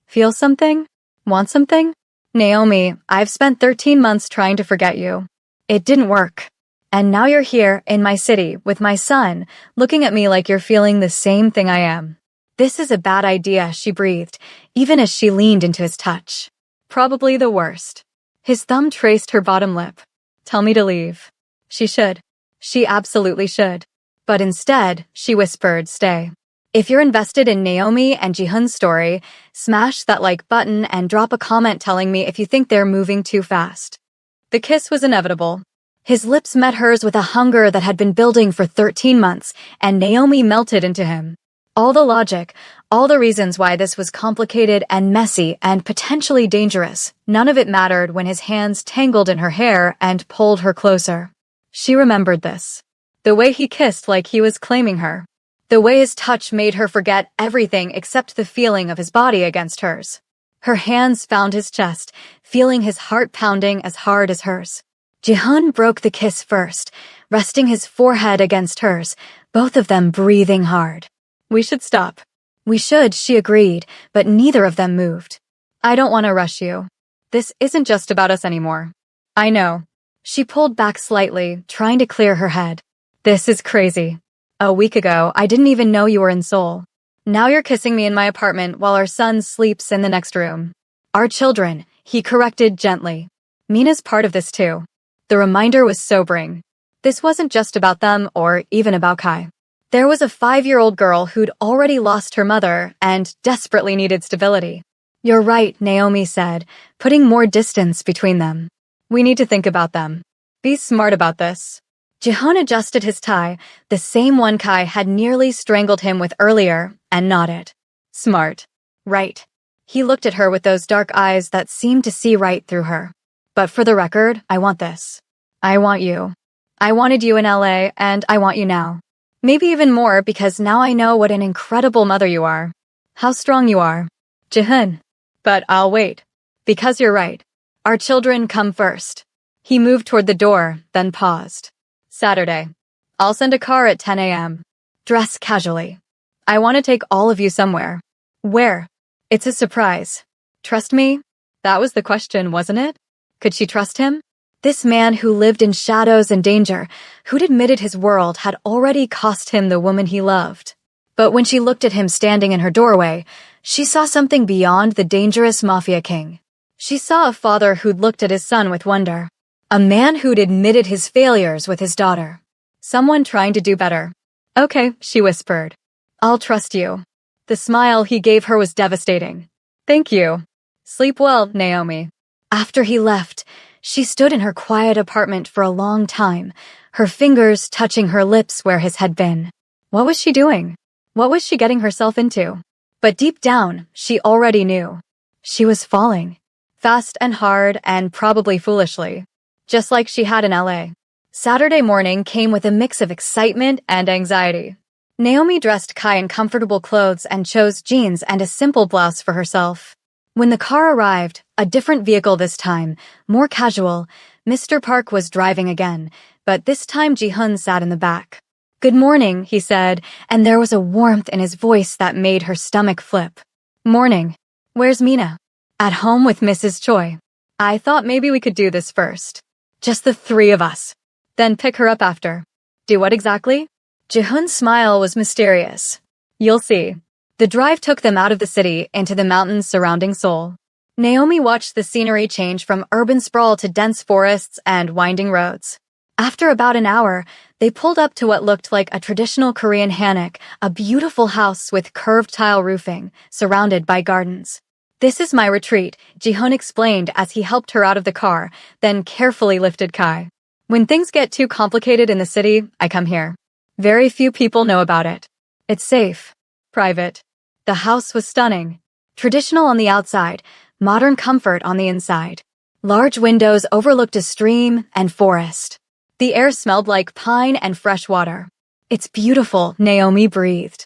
Feel something? Want something? Naomi, I've spent 13 months trying to forget you. It didn't work. And now you're here, in my city, with my son, looking at me like you're feeling the same thing I am. This is a bad idea, she breathed, even as she leaned into his touch. Probably the worst. His thumb traced her bottom lip. Tell me to leave. She should. She absolutely should. But instead, she whispered, stay. If you're invested in Naomi and Jihoon's story, smash that like button and drop a comment telling me if you think they're moving too fast. The kiss was inevitable. His lips met hers with a hunger that had been building for 13 months, and Naomi melted into him. All the logic, all the reasons why this was complicated and messy and potentially dangerous, none of it mattered when his hands tangled in her hair and pulled her closer. She remembered this. The way he kissed like he was claiming her. The way his touch made her forget everything except the feeling of his body against hers. Her hands found his chest, feeling his heart pounding as hard as hers. Jihoon broke the kiss first, resting his forehead against hers, both of them breathing hard. We should stop. We should, she agreed, but neither of them moved. I don't want to rush you. This isn't just about us anymore. I know. She pulled back slightly, trying to clear her head. This is crazy. A week ago, I didn't even know you were in Seoul. Now you're kissing me in my apartment while our son sleeps in the next room. Our children, he corrected gently. Mina's part of this too. The reminder was sobering. This wasn't just about them or even about Kai. There was a 5-year-old girl who'd already lost her mother and desperately needed stability. You're right, Naomi said, putting more distance between them. We need to think about them. Be smart about this. Jihoon adjusted his tie, the same one Kai had nearly strangled him with earlier, and nodded. Smart. Right. He looked at her with those dark eyes that seemed to see right through her. But for the record, I want this. I want you. I wanted you in LA, and I want you now. Maybe even more because now I know what an incredible mother you are. How strong you are. Jihoon. But I'll wait. Because you're right. Our children come first. He moved toward the door, then paused. Saturday. I'll send a car at 10 a.m. Dress casually. I want to take all of you somewhere. Where? It's a surprise. Trust me? That was the question, wasn't it? Could she trust him? This man who lived in shadows and danger, who'd admitted his world had already cost him the woman he loved. But when she looked at him standing in her doorway, she saw something beyond the dangerous mafia king. She saw a father who'd looked at his son with wonder. A man who'd admitted his failures with his daughter. Someone trying to do better. Okay, she whispered. I'll trust you. The smile he gave her was devastating. Thank you. Sleep well, Naomi. After he left, she stood in her quiet apartment for a long time, her fingers touching her lips where his had been. What was she doing? What was she getting herself into? But deep down, she already knew. She was falling. Fast and hard and probably foolishly. Just like she had in LA. Saturday morning came with a mix of excitement and anxiety. Naomi dressed Kai in comfortable clothes and chose jeans and a simple blouse for herself. When the car arrived, a different vehicle this time, more casual, Mr. Park was driving again, but this time Jihoon sat in the back. Good morning, he said, and there was a warmth in his voice that made her stomach flip. Morning. Where's Mina? At home with Mrs. Choi. I thought maybe we could do this first. Just the 3 of us. Then pick her up after. Do what exactly? Jihoon's smile was mysterious. You'll see. The drive took them out of the city into the mountains surrounding Seoul. Naomi watched the scenery change from urban sprawl to dense forests and winding roads. After about an hour, they pulled up to what looked like a traditional Korean hanok, a beautiful house with curved tile roofing, surrounded by gardens. This is my retreat, Jihoon explained as he helped her out of the car, then carefully lifted Kai. When things get too complicated in the city, I come here. Very few people know about it. It's safe. Private. The house was stunning. Traditional on the outside, modern comfort on the inside. Large windows overlooked a stream and forest. The air smelled like pine and fresh water. It's beautiful, Naomi breathed.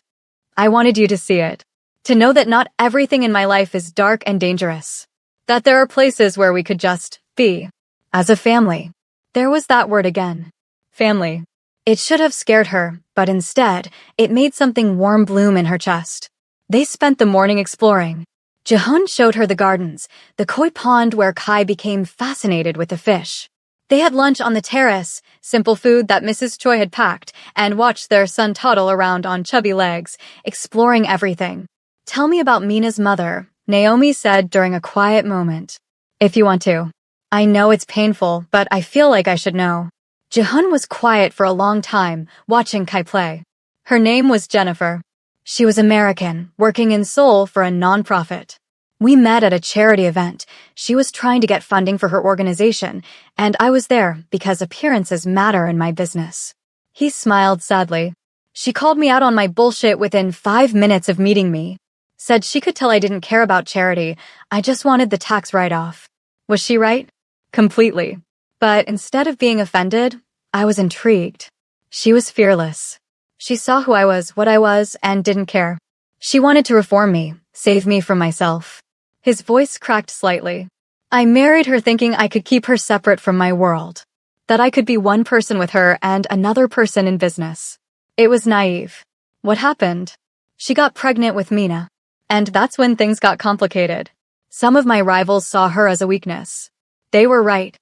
I wanted you to see it. To know that not everything in my life is dark and dangerous. That there are places where we could just be. As a family. There was that word again. Family. It should have scared her, but instead, it made something warm bloom in her chest. They spent the morning exploring. Jihoon showed her the gardens, the koi pond where Kai became fascinated with the fish. They had lunch on the terrace, simple food that Mrs. Choi had packed, and watched their son toddle around on chubby legs, exploring everything. Tell me about Mina's mother, Naomi said during a quiet moment. If you want to. I know it's painful, but I feel like I should know. Jihoon was quiet for a long time, watching Kai play. Her name was Jennifer. She was American, working in Seoul for a nonprofit. We met at a charity event. She was trying to get funding for her organization, and I was there because appearances matter in my business. He smiled sadly. She called me out on my bullshit within 5 minutes of meeting me. Said she could tell I didn't care about charity, I just wanted the tax write-off. Was she right? Completely. But instead of being offended, I was intrigued. She was fearless. She saw who I was, what I was, and didn't care. She wanted to reform me, save me from myself. His voice cracked slightly. I married her thinking I could keep her separate from my world. That I could be one person with her and another person in business. It was naive. What happened? She got pregnant with Mina. And that's when things got complicated. Some of my rivals saw her as a weakness. They were right.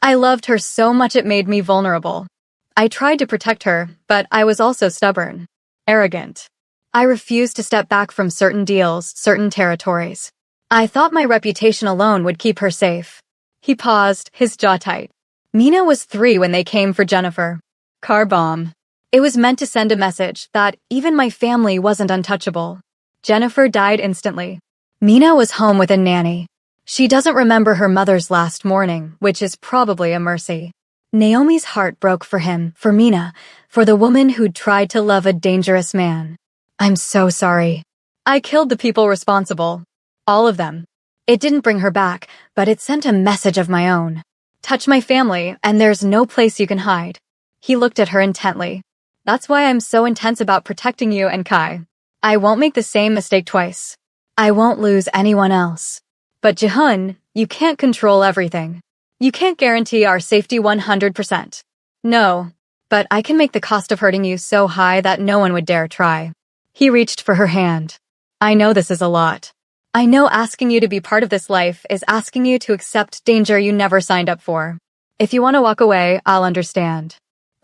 I loved her so much it made me vulnerable. I tried to protect her, but I was also stubborn. Arrogant. I refused to step back from certain deals, certain territories. I thought my reputation alone would keep her safe. He paused, his jaw tight. Mina was 3 when they came for Jennifer. Car bomb. It was meant to send a message that even my family wasn't untouchable. Jennifer died instantly. Mina was home with a nanny. She doesn't remember her mother's last mourning, which is probably a mercy. Naomi's heart broke for him, for Mina, for the woman who'd tried to love a dangerous man. I'm so sorry. I killed the people responsible. All of them. It didn't bring her back, but it sent a message of my own. Touch my family, and there's no place you can hide. He looked at her intently. That's why I'm so intense about protecting you and Kai. I won't make the same mistake twice. I won't lose anyone else. But Jihun, you can't control everything. You can't guarantee our safety 100%. No, but I can make the cost of hurting you so high that no one would dare try. He reached for her hand. I know this is a lot. I know asking you to be part of this life is asking you to accept danger you never signed up for. If you want to walk away, I'll understand.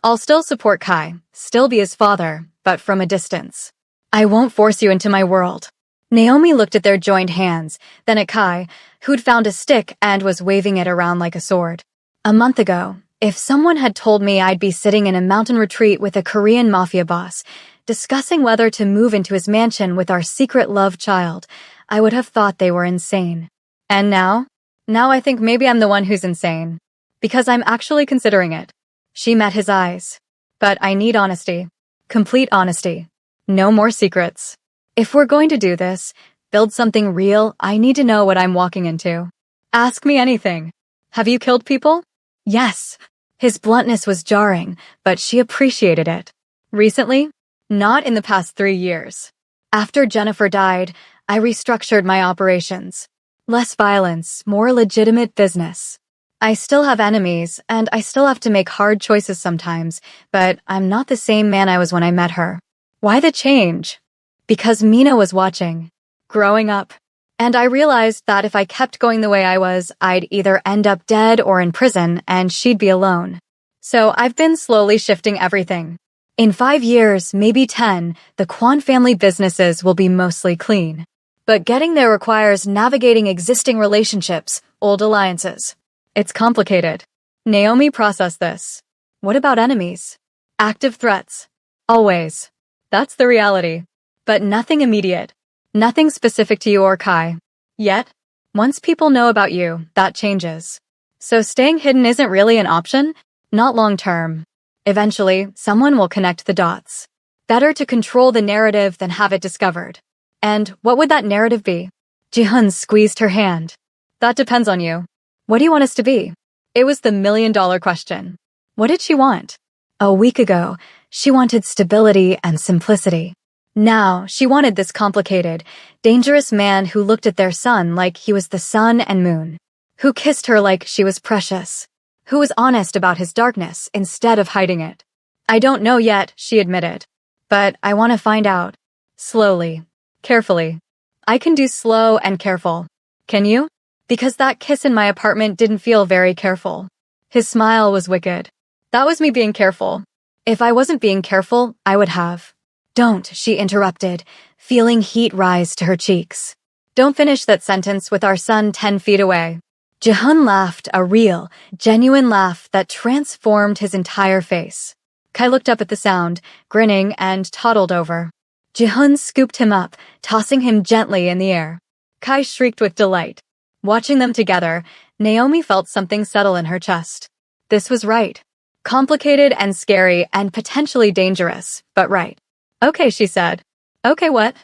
I'll still support Kai, still be his father, but from a distance. I won't force you into my world. Naomi looked at their joined hands, then at Kai, who'd found a stick and was waving it around like a sword. A month ago, if someone had told me I'd be sitting in a mountain retreat with a Korean mafia boss, discussing whether to move into his mansion with our secret love child, I would have thought they were insane. And now? Now I think maybe I'm the one who's insane. Because I'm actually considering it. She met his eyes. But I need honesty. Complete honesty. No more secrets. If we're going to do this, build something real, I need to know what I'm walking into. Ask me anything. Have you killed people? Yes. His bluntness was jarring, but she appreciated it. Recently? Not in the past 3 years. After Jennifer died, I restructured my operations. Less violence, more legitimate business. I still have enemies, and I still have to make hard choices sometimes, but I'm not the same man I was when I met her. Why the change? Because Mina was watching, growing up. And I realized that if I kept going the way I was, I'd either end up dead or in prison, and she'd be alone. So I've been slowly shifting everything. In 5 years, maybe 10, the Kwan family businesses will be mostly clean. But getting there requires navigating existing relationships, old alliances. It's complicated. Naomi processed this. What about enemies? Active threats. Always. That's the reality. But nothing immediate. Nothing specific to you or Kai. Yet, once people know about you, that changes. So staying hidden isn't really an option, not long term. Eventually, someone will connect the dots. Better to control the narrative than have it discovered. And what would that narrative be? Jihun squeezed her hand. That depends on you. What do you want us to be? It was the million-dollar question. What did she want? A week ago, she wanted stability and simplicity. Now, she wanted this complicated, dangerous man who looked at their son like he was the sun and moon. Who kissed her like she was precious. Who was honest about his darkness instead of hiding it. I don't know yet, she admitted. But I want to find out. Slowly. Carefully. I can do slow and careful. Can you? Because that kiss in my apartment didn't feel very careful. His smile was wicked. That was me being careful. If I wasn't being careful, I would have. Don't, she interrupted, feeling heat rise to her cheeks. Don't finish that sentence with our son 10 feet away. Jihun laughed, a real, genuine laugh that transformed his entire face. Kai looked up at the sound, grinning, and toddled over. Ji-hun scooped him up, tossing him gently in the air. Kai shrieked with delight. Watching them together, Naomi felt something settle in her chest. This was right. Complicated and scary and potentially dangerous, but right. Okay, she said. Okay, what?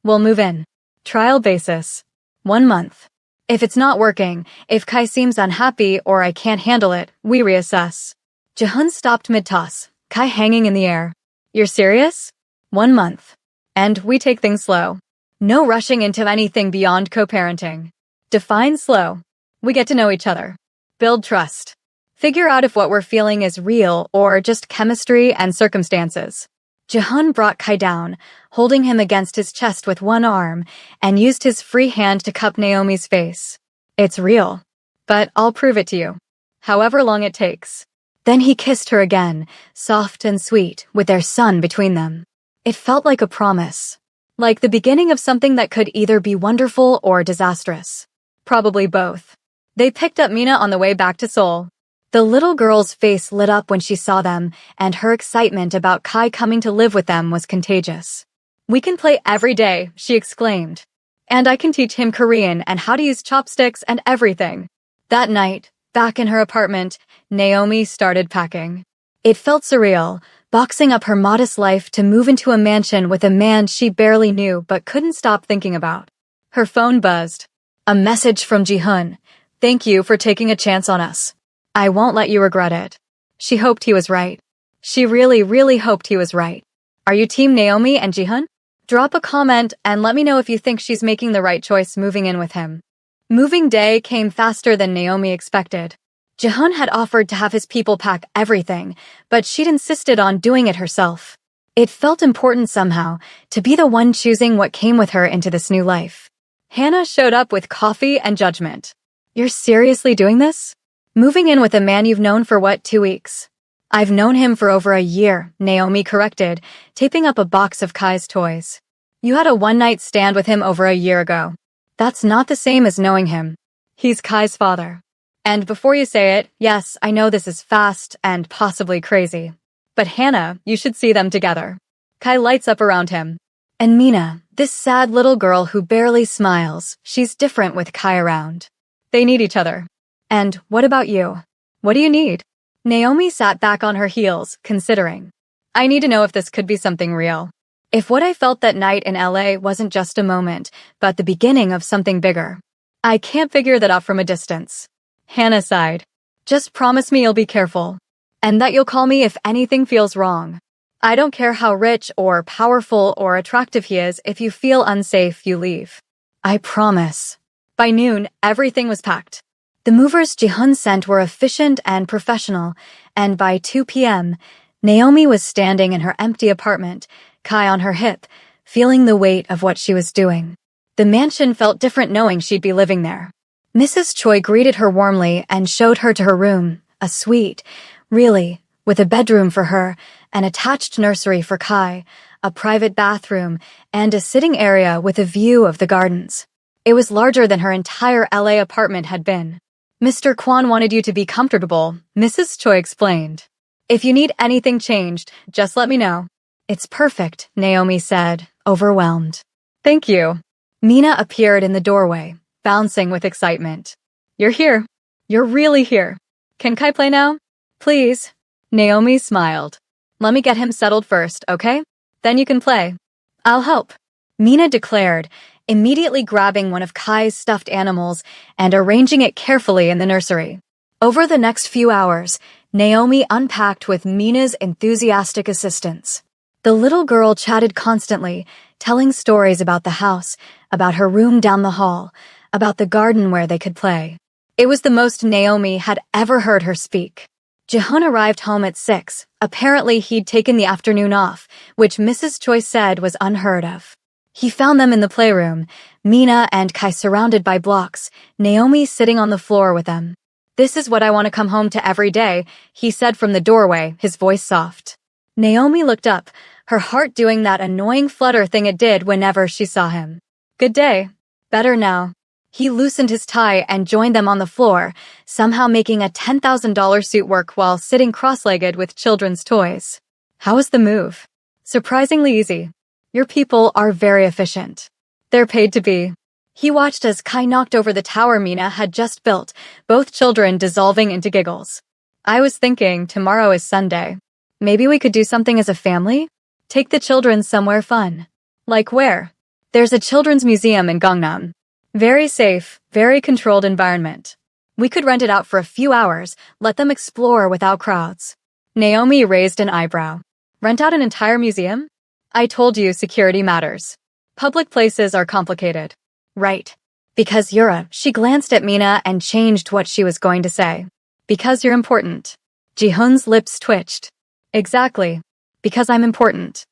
We'll move in. Trial basis. 1 month. If it's not working, if Kai seems unhappy or I can't handle it, we reassess. Ji-hun stopped mid-toss, Kai hanging in the air. You're serious? 1 month. And we take things slow. No rushing into anything beyond co-parenting. Define slow. We get to know each other. Build trust. Figure out if what we're feeling is real or just chemistry and circumstances. Ji-hun brought Kai down, holding him against his chest with one arm, and used his free hand to cup Naomi's face. It's real. But I'll prove it to you. However long it takes. Then he kissed her again, soft and sweet, with their son between them. It felt like a promise. Like the beginning of something that could either be wonderful or disastrous. Probably both. They picked up Mina on the way back to Seoul. The little girl's face lit up when she saw them, and her excitement about Kai coming to live with them was contagious. We can play every day, she exclaimed. And I can teach him Korean and how to use chopsticks and everything. That night, back in her apartment, Naomi started packing. It felt surreal, boxing up her modest life to move into a mansion with a man she barely knew but couldn't stop thinking about. Her phone buzzed. A message from Ji-hun. Thank you for taking a chance on us. I won't let you regret it. She hoped he was right. She really, really hoped he was right. Are you team Naomi and Ji-hun? Drop a comment and let me know if you think she's making the right choice moving in with him. Moving day came faster than Naomi expected. Ji-hun had offered to have his people pack everything, but she'd insisted on doing it herself. It felt important somehow to be the one choosing what came with her into this new life. Hannah showed up with coffee and judgment. You're seriously doing this? Moving in with a man you've known for 2 weeks? I've known him for over a year, Naomi corrected, taping up a box of Kai's toys. You had a one-night stand with him over a year ago. That's not the same as knowing him. He's Kai's father. And before you say it, yes, I know this is fast and possibly crazy. But Hannah, you should see them together. Kai lights up around him. And Mina, this sad little girl who barely smiles, she's different with Kai around. They need each other. And what about you? What do you need? Naomi sat back on her heels, considering. I need to know if this could be something real. If what I felt that night in LA wasn't just a moment, but the beginning of something bigger. I can't figure that out from a distance. Hannah sighed. Just promise me you'll be careful. And that you'll call me if anything feels wrong. I don't care how rich or powerful or attractive he is, if you feel unsafe, you leave. I promise. By noon, everything was packed. The movers Ji-hun sent were efficient and professional, and by 2 p.m., Naomi was standing in her empty apartment, Kai on her hip, feeling the weight of what she was doing. The mansion felt different knowing she'd be living there. Mrs. Choi greeted her warmly and showed her to her room, a suite, really, with a bedroom for her, an attached nursery for Kai, a private bathroom, and a sitting area with a view of the gardens. It was larger than her entire LA apartment had been. Mr. Kwon wanted you to be comfortable, Mrs. Choi explained. If you need anything changed, just let me know. It's perfect, Naomi said, overwhelmed. Thank you. Mina appeared in the doorway, bouncing with excitement. You're here. You're really here. Can Kai play now? Please. Naomi smiled. Let me get him settled first, okay? Then you can play. I'll help. Mina declared, immediately grabbing one of Kai's stuffed animals and arranging it carefully in the nursery. Over the next few hours, Naomi unpacked with Mina's enthusiastic assistance. The little girl chatted constantly, telling stories about the house, about her room down the hall, about the garden where they could play. It was the most Naomi had ever heard her speak. Ji-hun arrived home at 6. Apparently he'd taken the afternoon off, which Mrs. Choi said was unheard of. He found them in the playroom, Mina and Kai surrounded by blocks, Naomi sitting on the floor with them. This is what I want to come home to every day, he said from the doorway, his voice soft. Naomi looked up, her heart doing that annoying flutter thing it did whenever she saw him. Good day. Better now. He loosened his tie and joined them on the floor, somehow making a $10,000 suit work while sitting cross-legged with children's toys. How was the move? Surprisingly easy. Your people are very efficient. They're paid to be. He watched as Kai knocked over the tower Mina had just built, both children dissolving into giggles. I was thinking, tomorrow is Sunday. Maybe we could do something as a family? Take the children somewhere fun. Like where? There's a children's museum in Gangnam. Very safe, very controlled environment. We could rent it out for a few hours, let them explore without crowds. Naomi raised an eyebrow. Rent out an entire museum? I told you security matters. Public places are complicated. Right. Because she glanced at Mina and changed what she was going to say. Because you're important. Ji-hoon's lips twitched. Exactly. Because I'm important.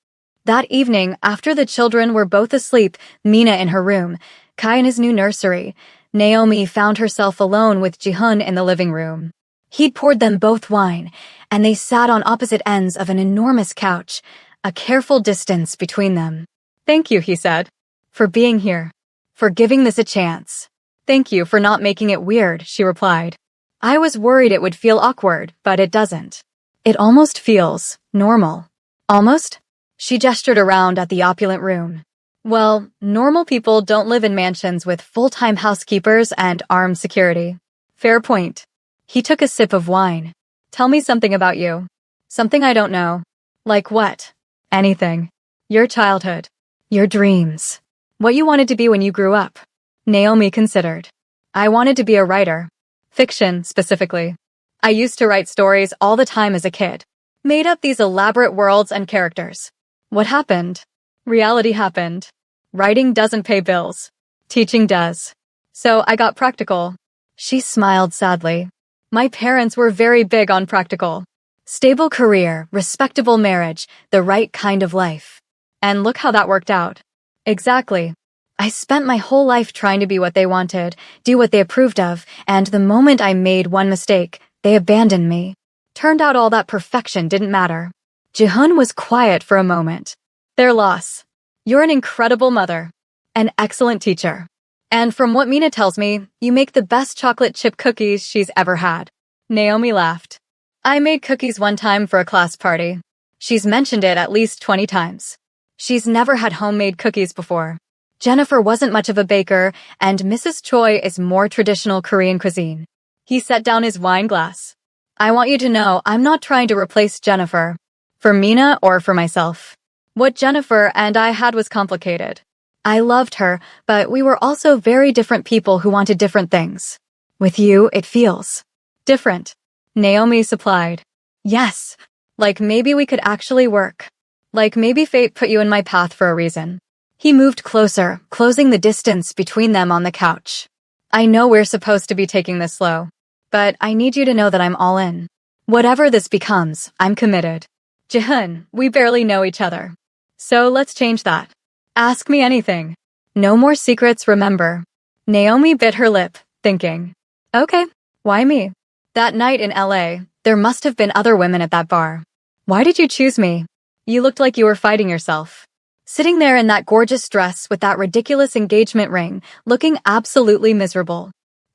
That evening, after the children were both asleep, Mina in her room, Kai in his new nursery, Naomi found herself alone with Ji-hoon in the living room. He'd poured them both wine, and they sat on opposite ends of an enormous couch, a careful distance between them. Thank you, he said, for being here. For giving this a chance. Thank you for not making it weird, she replied. I was worried it would feel awkward, but it doesn't. It almost feels normal. Almost? She gestured around at the opulent room. Well, normal people don't live in mansions with full-time housekeepers and armed security. Fair point. He took a sip of wine. Tell me something about you. Something I don't know. Like what? Anything. Your childhood. Your dreams. What you wanted to be when you grew up. Naomi considered. I wanted to be a writer. Fiction, specifically. I used to write stories all the time as a kid. Made up these elaborate worlds and characters. What happened? Reality happened. Writing doesn't pay bills. Teaching does. So I got practical. She smiled sadly. My parents were very big on practical. Stable career, respectable marriage, the right kind of life. And look how that worked out. Exactly. I spent my whole life trying to be what they wanted, do what they approved of, and the moment I made one mistake, they abandoned me. Turned out all that perfection didn't matter. Ji-hoon was quiet for a moment. Their loss. You're an incredible mother. An excellent teacher. And from what Mina tells me, you make the best chocolate chip cookies she's ever had. Naomi laughed. I made cookies one time for a class party. She's mentioned it at least 20 times. She's never had homemade cookies before. Jennifer wasn't much of a baker, and Mrs. Choi is more traditional Korean cuisine. He set down his wine glass. I want you to know I'm not trying to replace Jennifer. For Mina or for myself. What Jennifer and I had was complicated. I loved her, but we were also very different people who wanted different things. With you, it feels different. Naomi supplied. Yes. Like maybe we could actually work. Like maybe fate put you in my path for a reason. He moved closer, closing the distance between them on the couch. I know we're supposed to be taking this slow, but I need you to know that I'm all in. Whatever this becomes, I'm committed. Ji-hoon, we barely know each other. So let's change that. Ask me anything. No more secrets, remember. Naomi bit her lip, thinking. Okay, why me? That night in LA, there must have been other women at that bar. Why did you choose me? You looked like you were fighting yourself. Sitting there in that gorgeous dress with that ridiculous engagement ring, looking absolutely miserable.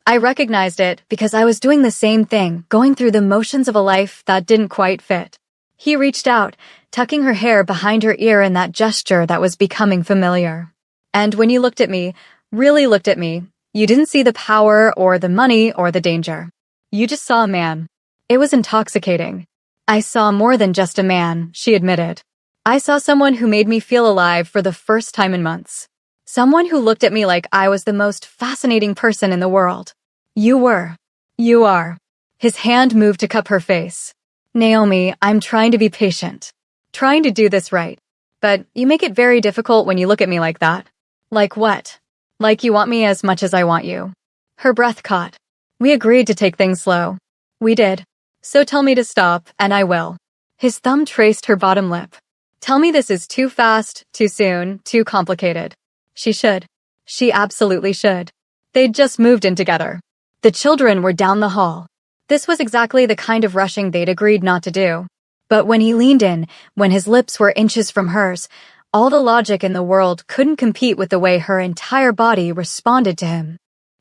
I recognized it because I was doing the same thing, going through the motions of a life that didn't quite fit. He reached out, tucking her hair behind her ear in that gesture that was becoming familiar. And when you looked at me, really looked at me, you didn't see the power or the money or the danger. You just saw a man. It was intoxicating. I saw more than just a man, she admitted. I saw someone who made me feel alive for the first time in months. Someone who looked at me like I was the most fascinating person in the world. You were. You are. His hand moved to cup her face. Naomi, I'm trying to be patient. Trying to do this right. But you make it very difficult when you look at me like that. Like what? Like you want me as much as I want you. Her breath caught. We agreed to take things slow. We did. So tell me to stop, and I will. His thumb traced her bottom lip. Tell me this is too fast, too soon, too complicated. She should. She absolutely should. They'd just moved in together. The children were down the hall. This was exactly the kind of rushing they'd agreed not to do. But when he leaned in, when his lips were inches from hers, all the logic in the world couldn't compete with the way her entire body responded to him.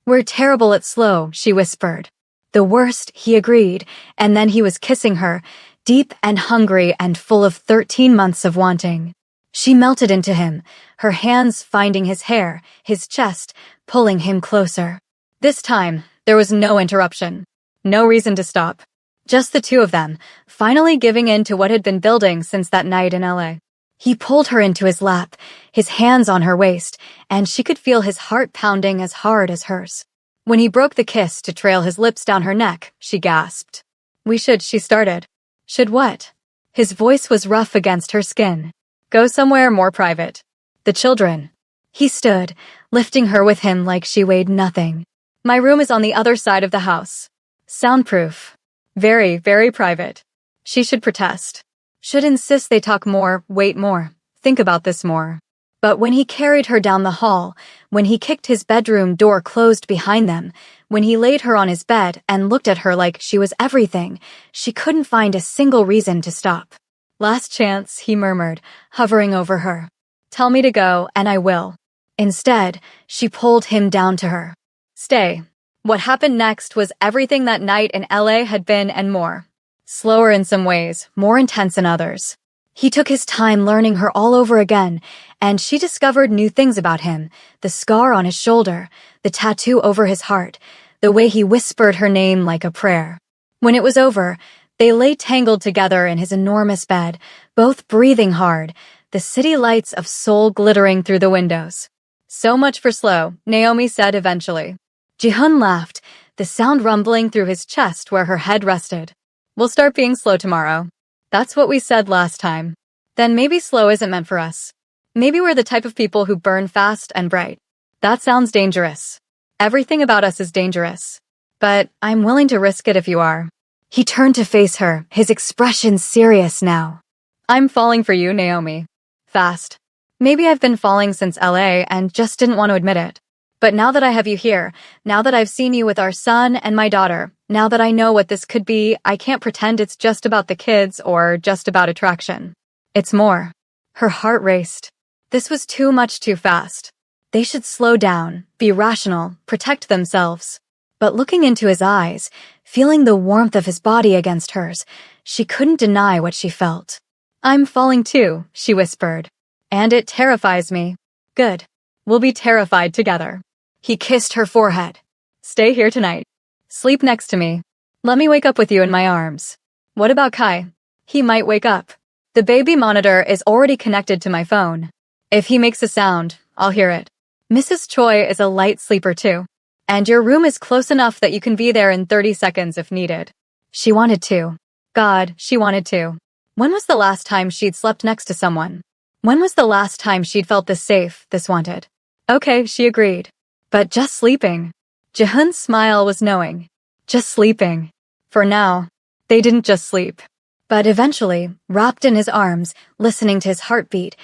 We're terrible at slow, she whispered. The worst, he agreed, and then he was kissing her, deep and hungry and full of 13 months of wanting. She melted into him, her hands finding his hair, his chest, pulling him closer. This time, there was no interruption. No reason to stop. Just the two of them, finally giving in to what had been building since that night in LA. He pulled her into his lap, his hands on her waist, and she could feel his heart pounding as hard as hers. When he broke the kiss to trail his lips down her neck, she gasped. She started. Should what? His voice was rough against her skin. Go somewhere more private. The children. He stood, lifting her with him like she weighed nothing. My room is on the other side of the house. Soundproof. Very, very private. She should protest. Should insist they talk more, wait more, think about this more. But when he carried her down the hall, when he kicked his bedroom door closed behind them, when he laid her on his bed and looked at her like she was everything, she couldn't find a single reason to stop. Last chance, he murmured, hovering over her. Tell me to go, and I will. Instead, she pulled him down to her. Stay. What happened next was everything that night in LA had been and more. Slower in some ways, more intense in others. He took his time learning her all over again, and she discovered new things about him, the scar on his shoulder, the tattoo over his heart, the way he whispered her name like a prayer. When it was over, they lay tangled together in his enormous bed, both breathing hard, the city lights of Seoul glittering through the windows. So much for slow, Naomi said eventually. Ji-hun laughed, the sound rumbling through his chest where her head rested. We'll start being slow tomorrow. That's what we said last time. Then maybe slow isn't meant for us. Maybe we're the type of people who burn fast and bright. That sounds dangerous. Everything about us is dangerous. But I'm willing to risk it if you are. He turned to face her, his expression serious now. I'm falling for you, Naomi. Fast. Maybe I've been falling since LA and just didn't want to admit it. But now that I have you here, now that I've seen you with our son and my daughter, now that I know what this could be, I can't pretend it's just about the kids or just about attraction. It's more. Her heart raced. This was too much too fast. They should slow down, be rational, protect themselves. But looking into his eyes, feeling the warmth of his body against hers, she couldn't deny what she felt. I'm falling too, she whispered. And it terrifies me. Good. We'll be terrified together. He kissed her forehead. Stay here tonight. Sleep next to me. Let me wake up with you in my arms. What about Kai? He might wake up. The baby monitor is already connected to my phone. If he makes a sound, I'll hear it. Mrs. Choi is a light sleeper too. And your room is close enough that you can be there in 30 seconds if needed. She wanted to. God, she wanted to. When was the last time she'd slept next to someone? When was the last time she'd felt this safe, this wanted? Okay, she agreed. But just sleeping. Ji-hun's smile was knowing. Just sleeping. For now, they didn't just sleep. But eventually, wrapped in his arms, listening to his heartbeat,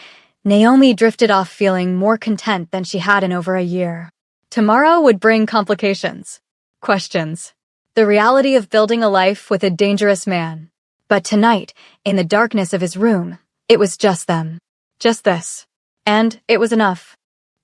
Naomi drifted off feeling more content than she had in over a year. Tomorrow would bring complications. Questions. The reality of building a life with a dangerous man. But tonight, in the darkness of his room, it was just them. Just this. And it was enough.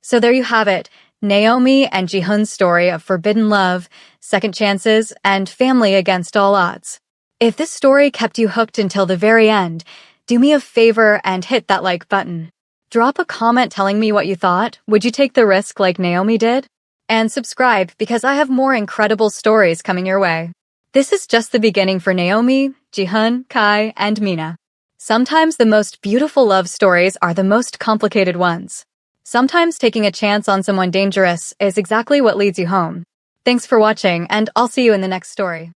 So there you have it, Naomi and Ji-hun's story of forbidden love, second chances, and family against all odds. If this story kept you hooked until the very end, do me a favor and hit that like button. Drop a comment telling me what you thought. Would you take the risk like Naomi did? And subscribe because I have more incredible stories coming your way. This is just the beginning for Naomi, Ji-hun, Kai, and Mina. Sometimes the most beautiful love stories are the most complicated ones. Sometimes taking a chance on someone dangerous is exactly what leads you home. Thanks for watching, and I'll see you in the next story.